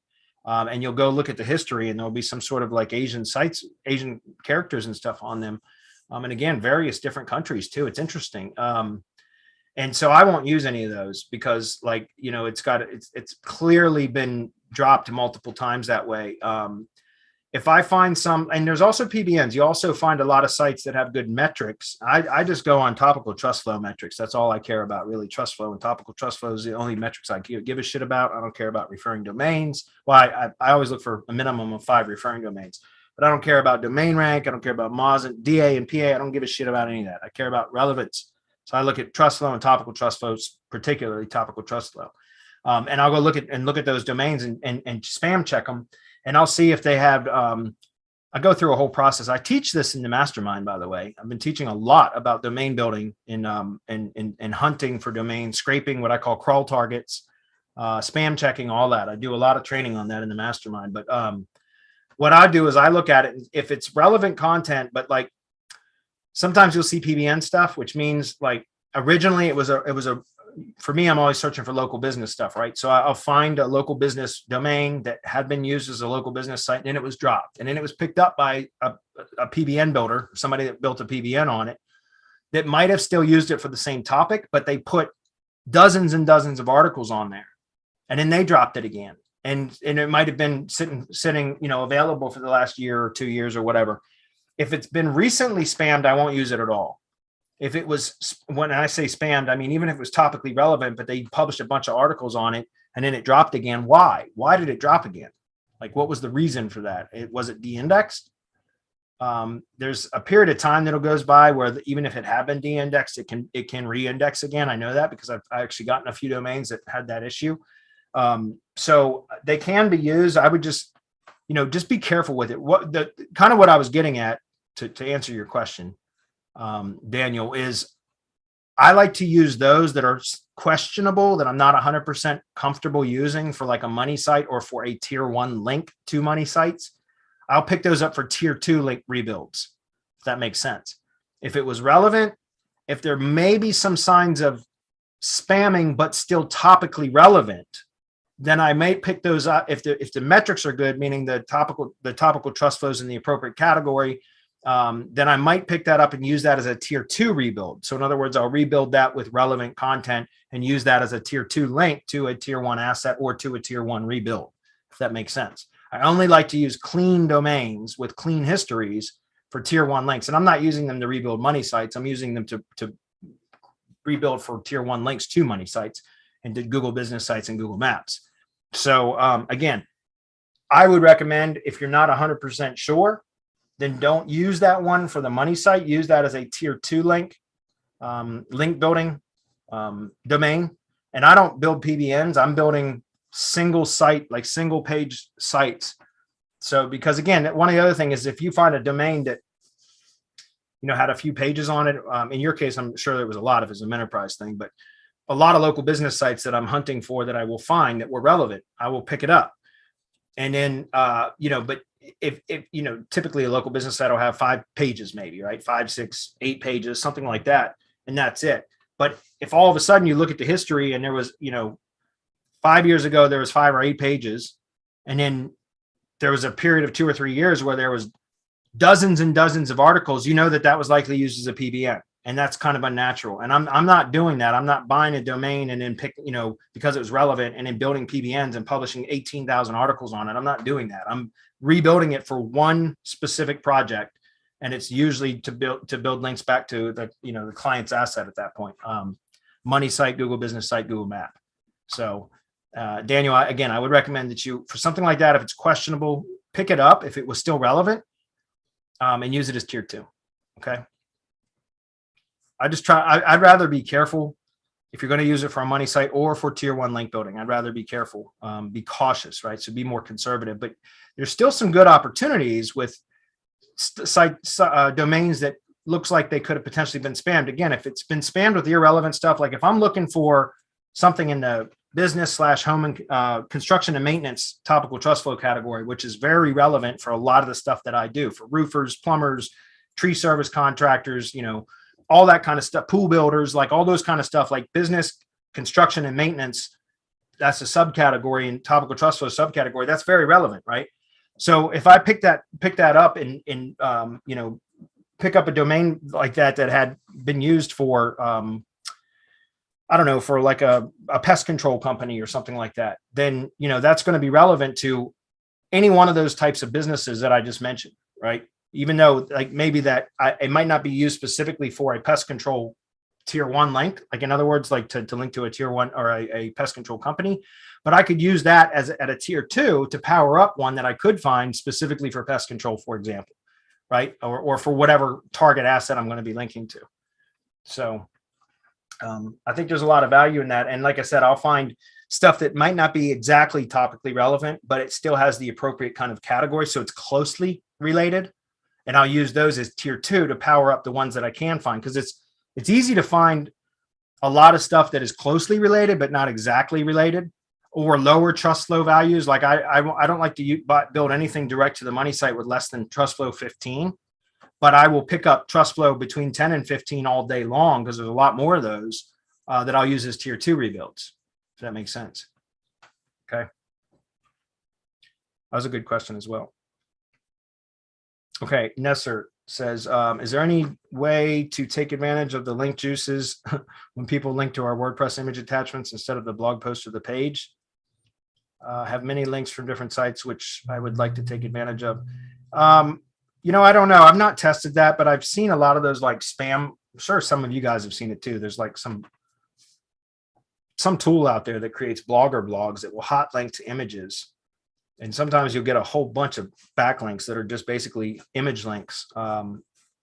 And you'll go look at the history, and there'll be some sort of like Asian sites, Asian characters and stuff on them. And again, various different countries too. It's interesting. And so I won't use any of those because, like, you know, it's clearly been dropped multiple times that way. If I find some, and there's also PBNs, you also find a lot of sites that have good metrics. I just go on topical trust flow metrics. That's all I care about, really. Trust flow and topical trust flow is the only metrics I give a shit about. I don't care about referring domains. Well, I always look for a minimum of 5 referring domains, but I don't care about domain rank. I don't care about MOZ and DA and PA. I don't give a shit about any of that. I care about relevance. So I look at trust flow and topical trust flows, particularly topical trust flow. And I'll go look at those domains and spam check them. And I'll see if they have I go through a whole process. I teach this in the mastermind, by the way. I've been teaching a lot about domain building in hunting for domains, scraping what I call crawl targets, spam checking, all that. I do a lot of training on that in the mastermind. But what I do is I look at it if it's relevant content, but like sometimes you'll see PBN stuff, which means like originally it was a for me, I'm always searching for local business stuff, right? So I'll find a local business domain that had been used as a local business site, and then it was dropped, and then it was picked up by a PBN builder, somebody that built a PBN on it, that might have still used it for the same topic, but they put dozens and dozens of articles on there, and then they dropped it again, and it might have been sitting, you know, available for the last year or 2 years or whatever. If it's been recently spammed, I won't use it at all. If it was, when I say spammed, I mean, even if it was topically relevant, but they published a bunch of articles on it and then it dropped again. Why? Why did it drop again? Like, what was the reason for that? Was it de-indexed? There's a period of time that goes by where even if it had been de-indexed, it can re-index again. I know that because I've actually gotten a few domains that had that issue. So they can be used. I would just, you know, just be careful with it. What I was getting at to answer your question, Daniel, is I like to use those that are questionable, that I'm not 100% comfortable using for like a money site or for a tier 1 link to money sites. I'll pick those up for tier 2 link rebuilds, if that makes sense. If it was relevant, if there may be some signs of spamming but still topically relevant, then I may pick those up. If the metrics are good, meaning the topical trust flows in the appropriate category, then I might pick that up and use that as a tier 2 rebuild. So in other words, I'll rebuild that with relevant content and use that as a tier 2 link to a tier 1 asset or to a tier 1 rebuild, if that makes sense. I only like to use clean domains with clean histories for tier 1 links. And I'm not using them to rebuild money sites. I'm using them to rebuild for tier 1 links to money sites and to Google business sites and Google Maps. So again, I would recommend, if you're not 100% sure, then don't use that one for the money site. Use that as a tier 2 link, link building domain. And I don't build PBNs. I'm building single site, like single page sites. So, because again, one of the other things is if you find a domain that, you know, had a few pages on it, in your case, I'm sure there was a lot if it's a menterprise thing, but a lot of local business sites that I'm hunting for that I will find that were relevant, I will pick it up. And then, you know, but if you know, typically a local business site will have 5 pages, maybe, right? 5, 6, 8 pages, something like that. And that's it. But if all of a sudden you look at the history and there was, you know, 5 years ago, there was 5 or 8 pages. And then there was a period of 2 or 3 years where there was dozens and dozens of articles, you know, that was likely used as a PBN. And that's kind of unnatural. And I'm not doing that. I'm not buying a domain and then pick, you know, because it was relevant and then building PBNs and publishing 18,000 articles on it. I'm not doing that. I'm rebuilding it for one specific project. And it's usually to build links back to the, you know, the client's asset at that point. Money site, Google business site, Google map. So Daniel, I would recommend that you, for something like that, if it's questionable, pick it up if it was still relevant, and use it as tier 2. Okay. I'd rather be careful if you're going to use it for a money site or for tier 1 link building. I'd rather be careful, be cautious, right? So be more conservative, but there's still some good opportunities with domains that looks like they could have potentially been spammed. Again, if it's been spammed with irrelevant stuff, like if I'm looking for something in the business/home and construction and maintenance topical trust flow category, which is very relevant for a lot of the stuff that I do for roofers, plumbers, tree service contractors, you know, all that kind of stuff, pool builders, like all those kind of stuff, like business, construction, and maintenance. That's a subcategory in topical trust flow subcategory. That's very relevant, right? So if I pick that up and you know, pick up a domain like that had been used for, I don't know, for like a pest control company or something like that, then, you know, that's going to be relevant to any one of those types of businesses that I just mentioned, right? Even though like maybe it might not be used specifically for a pest control tier 1 link, like in other words, like to link to a tier 1 or a pest control company, but I could use that as at a tier 2 to power up one that I could find specifically for pest control, for example, right? Or for whatever target asset I'm going to be linking to. So I think there's a lot of value in that. And like I said, I'll find stuff that might not be exactly topically relevant, but it still has the appropriate kind of category. So it's closely related, and I'll use those as tier 2 to power up the ones that I can find, because it's easy to find a lot of stuff that is closely related but not exactly related, or lower trust flow values. Like I don't like to build anything direct to the money site with less than trust flow 15, but I will pick up trust flow between 10 and 15 all day long, because there's a lot more of those that I'll use as tier 2 rebuilds, if that makes sense. Okay. That was a good question as well. Okay, Nesser says, is there any way to take advantage of the link juices when people link to our WordPress image attachments instead of the blog post or the page? Have many links from different sites, which I would like to take advantage of. You know, I don't know. I've not tested that, but I've seen a lot of those like spam. I'm sure some of you guys have seen it too. There's like some tool out there that creates blogger blogs that will hot link to images. And sometimes you'll get a whole bunch of backlinks that are just basically image links,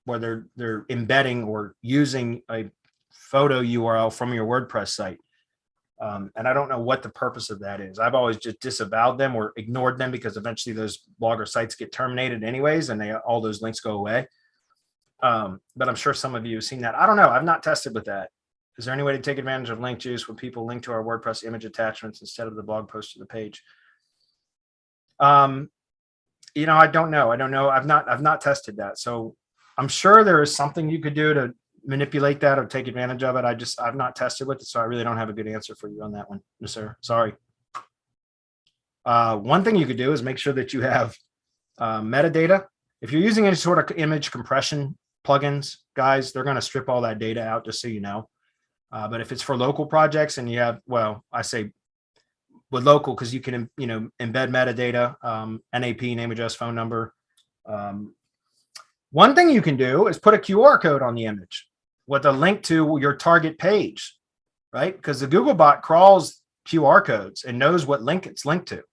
where they're embedding or using a photo URL from your WordPress site. And I don't know what the purpose of that is. I've always just disavowed them or ignored them, because eventually those blogger sites get terminated anyways, and all those links go away. But I'm sure some of you have seen that. I don't know. I've not tested with that. Is there any way to take advantage of link juice when people link to our WordPress image attachments instead of the blog post to the page? You know, I don't know. I've not tested that. So I'm sure there is something you could do to manipulate that or take advantage of it. I've not tested with it, so I really don't have a good answer for you on that one, sir. Sorry. One thing you could do is make sure that you have metadata. If you're using any sort of image compression plugins, guys, they're going to strip all that data out, just so you know. But if it's for local projects and you have, well, I say with local, because you can, you know, embed metadata, NAP, name, address, phone number. One thing you can do is put a QR code on the image with a link to your target page, right? Because the Googlebot crawls QR codes and knows what link it's linked to.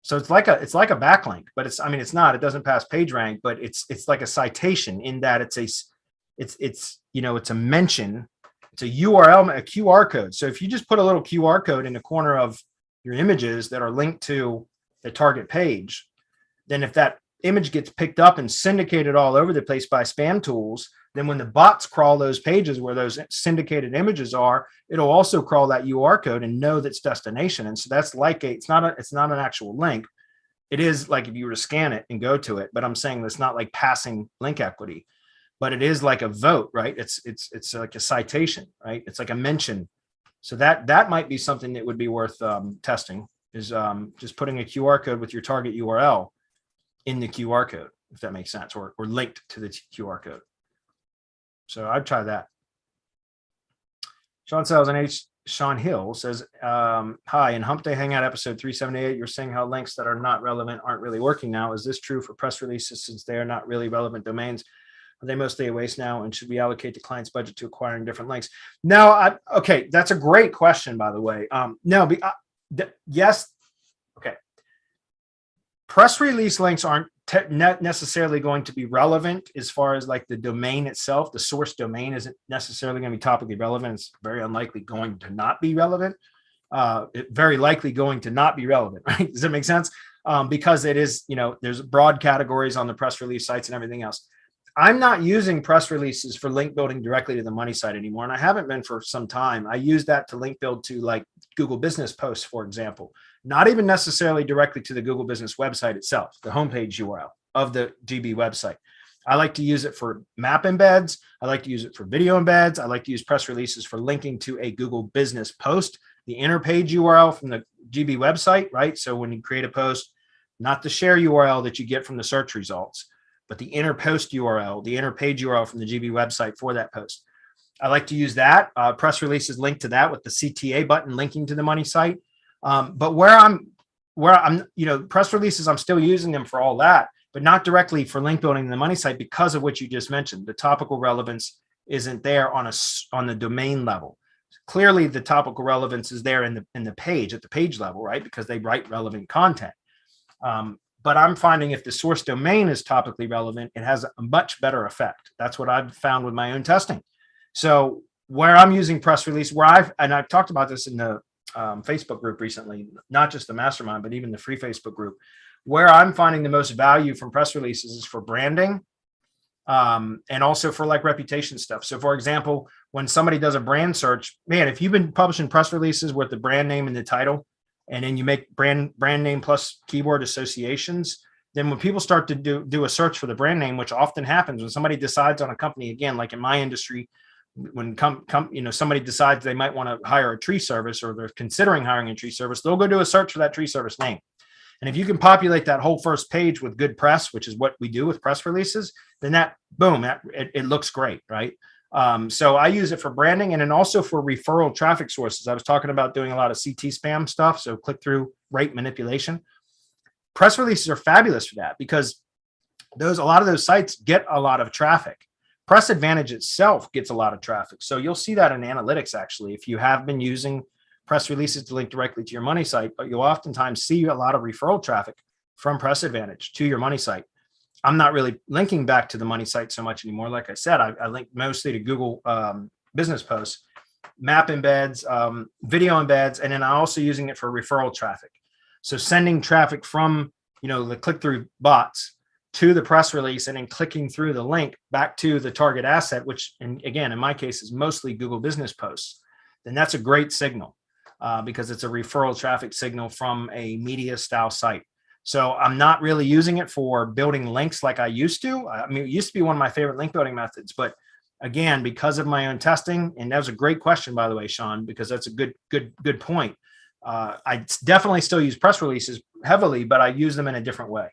So it's like a backlink, but it's not, it doesn't pass PageRank, but it's like a citation in that it's a mention, it's a URL, a QR code. So if you just put a little QR code in the corner of your images that are linked to the target page, then if that image gets picked up and syndicated all over the place by spam tools, then when the bots crawl those pages where those syndicated images are, it'll also crawl that UR code and know that's destination. And so that's like it's not an actual link. It is like if you were to scan it and go to it, but I'm saying that's not like passing link equity, but it is like a vote, right? It's like a citation, right? It's like a mention. So that might be something that would be worth testing, is just putting a QR code with your target URL in the QR code, if that makes sense, or linked to the QR code. So I'd try that. Sean Sells and Sean Hill says, hi, in Hump Day Hangout episode 378, you're saying how links that are not relevant aren't really working now. Is this true for press releases, since they are not really relevant domains? Are they mostly a waste now? And should we allocate the client's budget to acquiring different links? No, okay, that's a great question, by the way. Yes. Okay. Press release links aren't not necessarily going to be relevant as far as like the domain itself. The source domain isn't necessarily going to be topically relevant. It's very unlikely going to not be relevant. Very likely going to not be relevant, right? Does that make sense? Because it is, there's broad categories on the press release sites and everything else. I'm not using press releases for link building directly to the money site anymore, and I haven't been for some time. I use that to link build to like Google Business posts, for example, not even necessarily directly to the Google Business website itself, the homepage URL of the GB website. I like to use it for map embeds. I like to use it for video embeds. I like to use press releases for linking to a Google Business post, the inner page URL from the GB website, right? So when you create a post, not the share URL that you get from the search results, but the inner post URL, the inner page URL from the GB website for that post. I like to use that. Press releases linked to that with the CTA button linking to the money site. But where I'm, press releases, I'm still using them for all that, but not directly for link building the money site because of what you just mentioned. The topical relevance isn't there on the domain level. Clearly, the topical relevance is there in the page, at the page level, right? Because they write relevant content. But I'm finding if the source domain is topically relevant, it has a much better effect. That's what I've found with my own testing. So where I'm using press release, I've talked about this in the Facebook group recently, not just the mastermind, but even the free Facebook group. Where I'm finding the most value from press releases is for branding, and also for like reputation stuff. So for example, when somebody does a brand search, man, if you've been publishing press releases with the brand name in the title, and then you make brand name plus keyword associations, then when people start to do a search for the brand name, which often happens when somebody decides on a company, again, like in my industry, when somebody decides they might want to hire a tree service, or they're considering hiring a tree service, they'll go do a search for that tree service name. And if you can populate that whole first page with good press, which is what we do with press releases, then it looks great, right? So I use it for branding, and then also for referral traffic sources. I was talking about doing a lot of CT spam stuff, so click-through rate manipulation. Press releases are fabulous for that, because a lot of those sites get a lot of traffic. Press Advantage itself gets a lot of traffic. So you'll see that in analytics, actually, if you have been using press releases to link directly to your money site, but you'll oftentimes see a lot of referral traffic from Press Advantage to your money site. I'm not really linking back to the money site so much anymore. Like I said, I link mostly to Google business posts, map embeds, video embeds, and then I'm also using it for referral traffic. So sending traffic from, the click-through bots to the press release, and then clicking through the link back to the target asset, which, and again, in my case, is mostly Google business posts, then that's a great signal. Because it's a referral traffic signal from a media style site. So I'm not really using it for building links like I used to. I mean, it used to be one of my favorite link building methods, but again, because of my own testing, and that was a great question, by the way, Sean, because that's a good point. I definitely still use press releases heavily, but I use them in a different way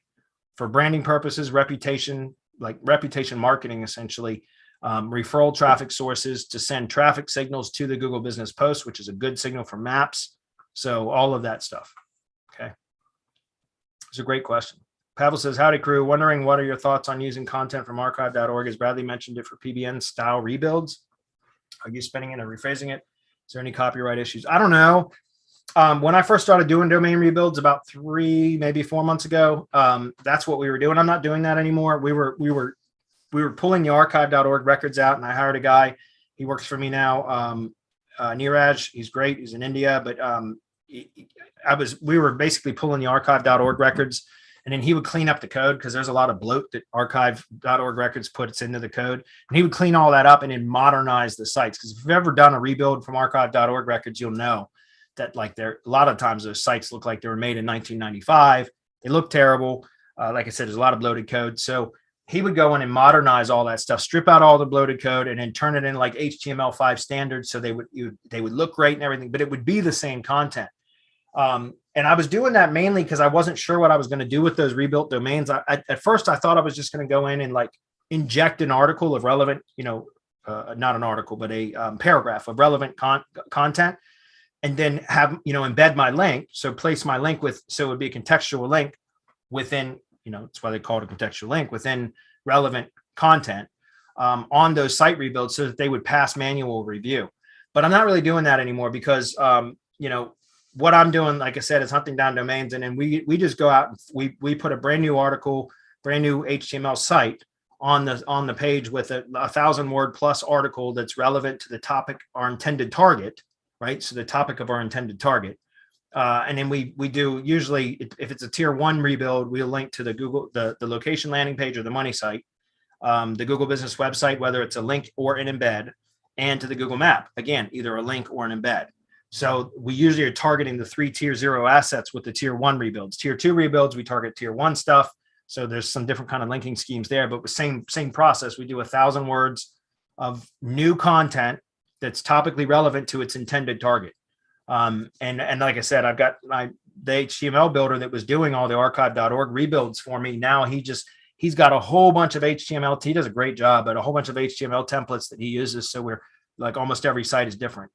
for branding purposes, reputation marketing, essentially. Referral traffic sources to send traffic signals to the Google business post, which is a good signal for maps. So all of that stuff. Okay. It's a great question. Pavel says, howdy crew, wondering what are your thoughts on using content from archive.org, as Bradley mentioned it, for PBN style rebuilds? Are you spinning it or rephrasing it? Is there any copyright issues? I don't know. When I first started doing domain rebuilds about 3, maybe 4 months ago, that's what we were doing. I'm not doing that anymore. We were pulling the archive.org records out, and I hired a guy. He works for me now, Neeraj. He's great. He's in India, but we were basically pulling the archive.org records, and then he would clean up the code, because there's a lot of bloat that archive.org records puts into the code, and he would clean all that up and then modernize the sites. Because if you've ever done a rebuild from archive.org records, you'll know that a lot of times those sites look like they were made in 1995. They look terrible. Like I said, there's a lot of bloated code. So he would go in and modernize all that stuff, strip out all the bloated code, and then turn it in like HTML5 standards. So they would look great and everything, but it would be the same content. And I was doing that mainly because I wasn't sure what I was going to do with those rebuilt domains. At first, I thought I was just going to go in and inject an article of relevant, not an article, but a paragraph of relevant content, and then have, embed my link. So place my link so it would be a contextual link within, that's why they call it a contextual link, within relevant content on those site rebuilds, so that they would pass manual review. But I'm not really doing that anymore, because, what I'm doing, like I said, is hunting down domains. And then we just go out and we put a brand new article, brand new HTML site on the page with a 1,000-word plus article that's relevant to the topic, our intended target, right? So the topic of our intended target. And then we do, usually if it's a tier 1 rebuild, we'll link to the location landing page or the money site, the Google business website, whether it's a link or an embed, and to the Google map, again, either a link or an embed. So we usually are targeting the 3 tier 0 assets with the tier 1 rebuilds. Tier 2 rebuilds, we target tier 1 stuff. So there's some different kind of linking schemes there, but with same process. We do 1,000 words of new content that's topically relevant to its intended target. And like I said, I've got the HTML builder that was doing all the archive.org rebuilds for me. Now he's got a whole bunch of HTML. He does a great job, but a whole bunch of HTML templates that he uses. So we're like, almost every site is different.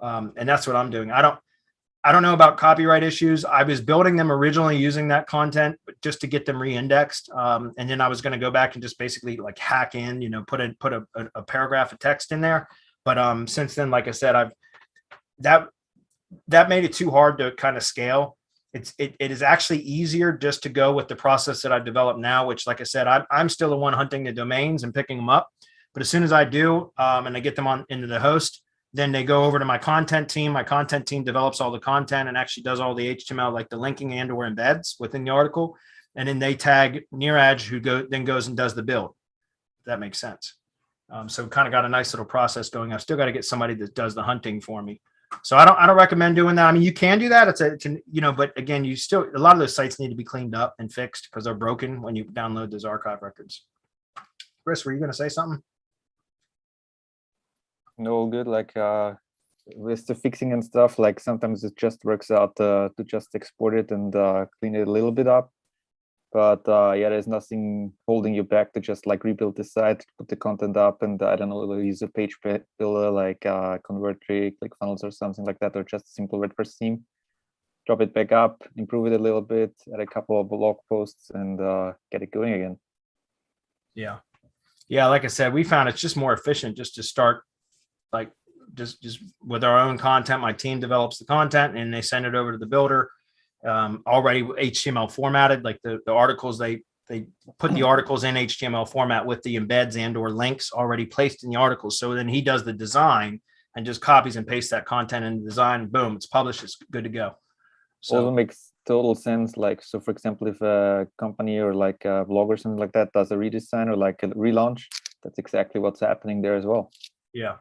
And that's what I'm doing. I don't know about copyright issues. I was building them originally using that content, but just to get them re-indexed. And then I was going to go back and just basically hack in, put a paragraph of text in there. But since then, like I said, that made it too hard to kind of scale. It is actually easier just to go with the process that I've developed now, which, like I said, I'm still the one hunting the domains and picking them up. But as soon as I do, and I get them into the host, then they go over to my content team. My content team develops all the content and actually does all the HTML, like the linking and or embeds within the article. and then they tag Neeraj, who then goes and does the build. If that makes sense. So kind of got a nice little process going. I've still got to get somebody that does the hunting for me. So I don't recommend doing that. I mean, you can do that. But again, a lot of those sites need to be cleaned up and fixed because they're broken when you download those archive records. Chris, were you going to say something? No, good. Like with the fixing and stuff, like sometimes it just works out to just export it and clean it a little bit up. But yeah, there's nothing holding you back to just like rebuild the site, put the content up, and I don't know, use a page builder like Convertri, ClickFunnels, or something like that, or just a simple WordPress theme. Drop it back up, improve it a little bit, add a couple of blog posts, and get it going again. Yeah, yeah. Like I said, we found it's just more efficient just to start like just with our own content. My team develops the content and they send it over to the builder. Already HTML formatted, like the articles, they put the articles in HTML format with the embeds and or links already placed in the articles. So then he does the design and just copies and pastes that content in the design. Boom, it's published. It's good to go. So also makes total sense. Like, so for example, if a company or like a blog or something like that does a redesign or like a relaunch, that's exactly what's happening there as well. Yeah.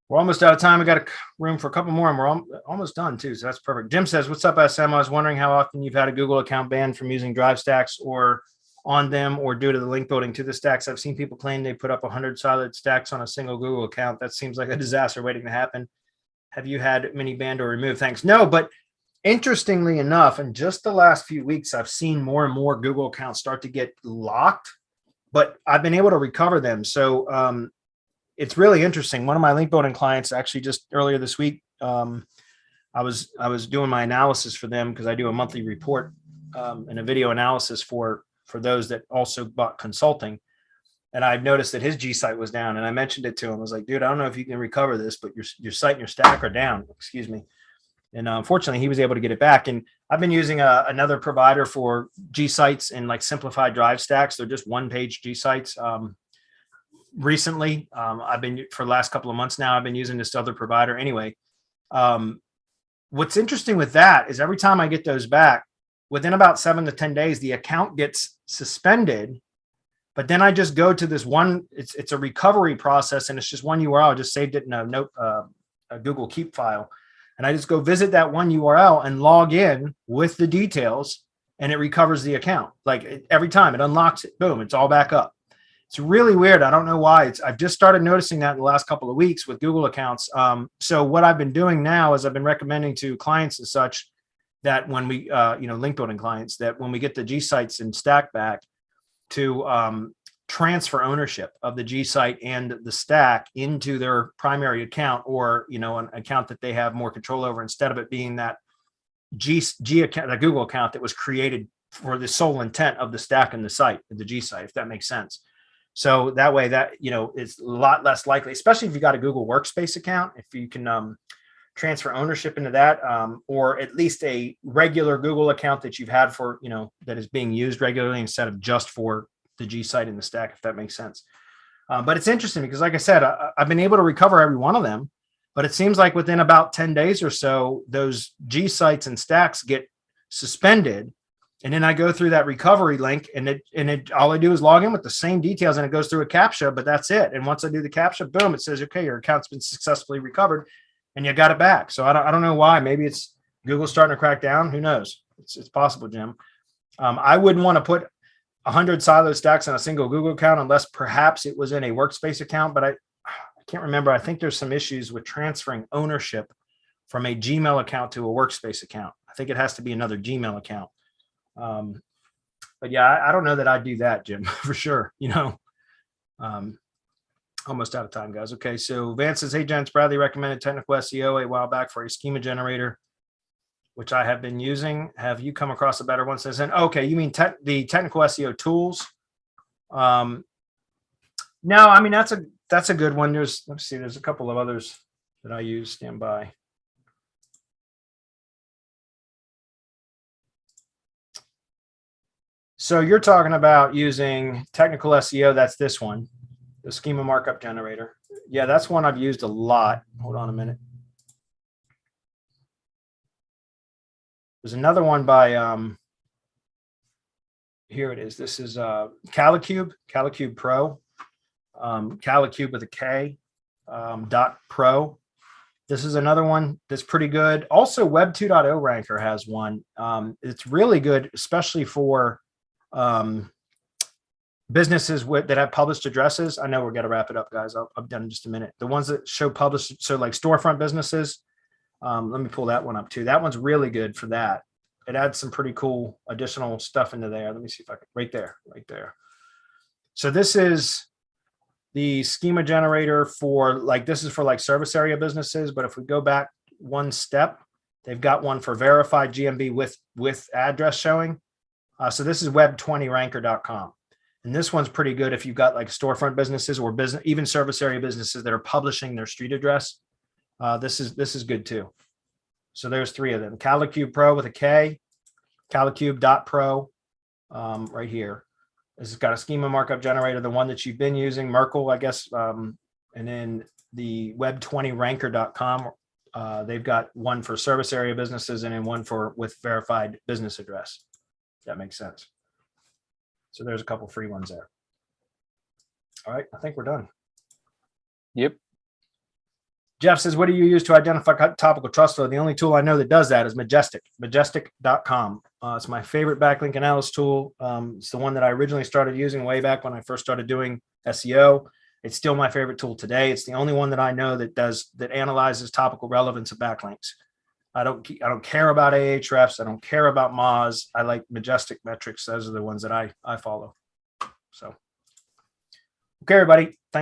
We're almost out of time. We got room for a couple more, and we're almost done too. So that's perfect. Jim says, "What's up, SM? I was wondering how often you've had a Google account banned from using drive stacks or on them, or due to the link building to the stacks. I've seen people claim they put up 100 solid stacks on a single Google account. That seems like a disaster waiting to happen. Have you had many banned or removed? Thanks. No, but interestingly enough, in just the last few weeks, I've seen more and more Google accounts start to get locked, but I've been able to recover them. So it's really interesting. One of my link building clients actually just earlier this week, I was doing my analysis for them because I do a monthly report and a video analysis for those that also bought consulting. And I've noticed that his G site was down, and I mentioned it to him. I was like, dude, I don't know if you can recover this, but your site and your stack are down. Excuse me. And unfortunately, he was able to get it back. And I've been using another provider for G sites and like simplified drive stacks. They're just one-page G sites. Recently, I've been for the last couple of months now, I've been using this other provider. Anyway, what's interesting with that is every time I get those back, within about 7 to 10 days, the account gets suspended. But then I just go to this one. It's a recovery process, and it's just one URL. I just saved it in a Google Keep file, and I just go visit that one URL and log in with the details, and it recovers the account. Like every time it unlocks it, boom, it's all back up. It's really weird. I don't know why. I've just started noticing that in the last couple of weeks with Google accounts. So what I've been doing now is I've been recommending to clients and such that when we, link building clients, that when we get the G sites and stack back, to transfer ownership of the G site and the stack into their primary account, or an account that they have more control over, instead of it being that G account, that Google account that was created for the sole intent of the stack and the site, the G site, if that makes sense. So that way that, it's a lot less likely, especially if you got a Google Workspace account, if you can transfer ownership into that, or at least a regular Google account that you've had for, that is being used regularly instead of just for the G site and the stack, if that makes sense. But it's interesting because, like I said, I've been able to recover every one of them, but it seems like within about 10 days or so, those G sites and stacks get suspended. And then I go through that recovery link, and all I do is log in with the same details, and it goes through a CAPTCHA, but that's it. And once I do the CAPTCHA, boom, it says, okay, your account's been successfully recovered, and you got it back. So I don't know why. Maybe it's Google starting to crack down. Who knows? It's possible, Jim. I wouldn't want to put 100 siloed stacks on a single Google account unless perhaps it was in a workspace account, but I can't remember. I think there's some issues with transferring ownership from a Gmail account to a workspace account. I think it has to be another Gmail account. But yeah, I don't know that I'd do that, Jim, for sure. Almost out of time, guys. Okay, so Vance says, hey, Gents, Bradley recommended TechnicalSEO a while back for a schema generator, which I have been using. Have you come across a better one since then? Okay, you mean the TechnicalSEO tools? No, I mean, that's a good one. Let's see, there's a couple of others that I use. Stand by. So you're talking about using TechnicalSEO. That's this one, the schema markup generator. Yeah, that's one I've used a lot. Hold on a minute. There's another one by here it is. This is Calicube Pro, Calicube with a K, .pro. This is another one that's pretty good. Also, Web 2.0 Ranker has one. It's really good, especially for businesses that have published addresses. I know we're going to wrap it up, guys. I'm done in just a minute. The ones that show published, so like storefront businesses. Let me pull that one up too. That one's really good for that. It adds some pretty cool additional stuff into there. Let me see if I can, right there. So this is the schema generator for like, this is for like service area businesses. But if we go back one step, they've got one for verified GMB with address showing. So this is web20ranker.com. And this one's pretty good if you've got like storefront businesses or business, even service area businesses that are publishing their street address. This is good too. So there's 3 of them. Calicube Pro with a K, Calicube.pro right here. This has got a schema markup generator, the one that you've been using, Merkle, I guess. And then the web20ranker.com. They've got one for service area businesses and then one for with verified business address. That makes sense. So there's a couple free ones there. All right, I think we're done. Yep. Jeff says, what do you use to identify topical trust flow? The only tool I know that does that is Majestic, majestic.com. It's my favorite backlink analysis tool. It's the one that I originally started using way back when I first started doing SEO. It's still my favorite tool today. It's the only one that I know that analyzes topical relevance of backlinks. I don't care about Ahrefs. I don't care about Moz. I like Majestic metrics. Those are the ones that I follow. So, okay, everybody. Thanks.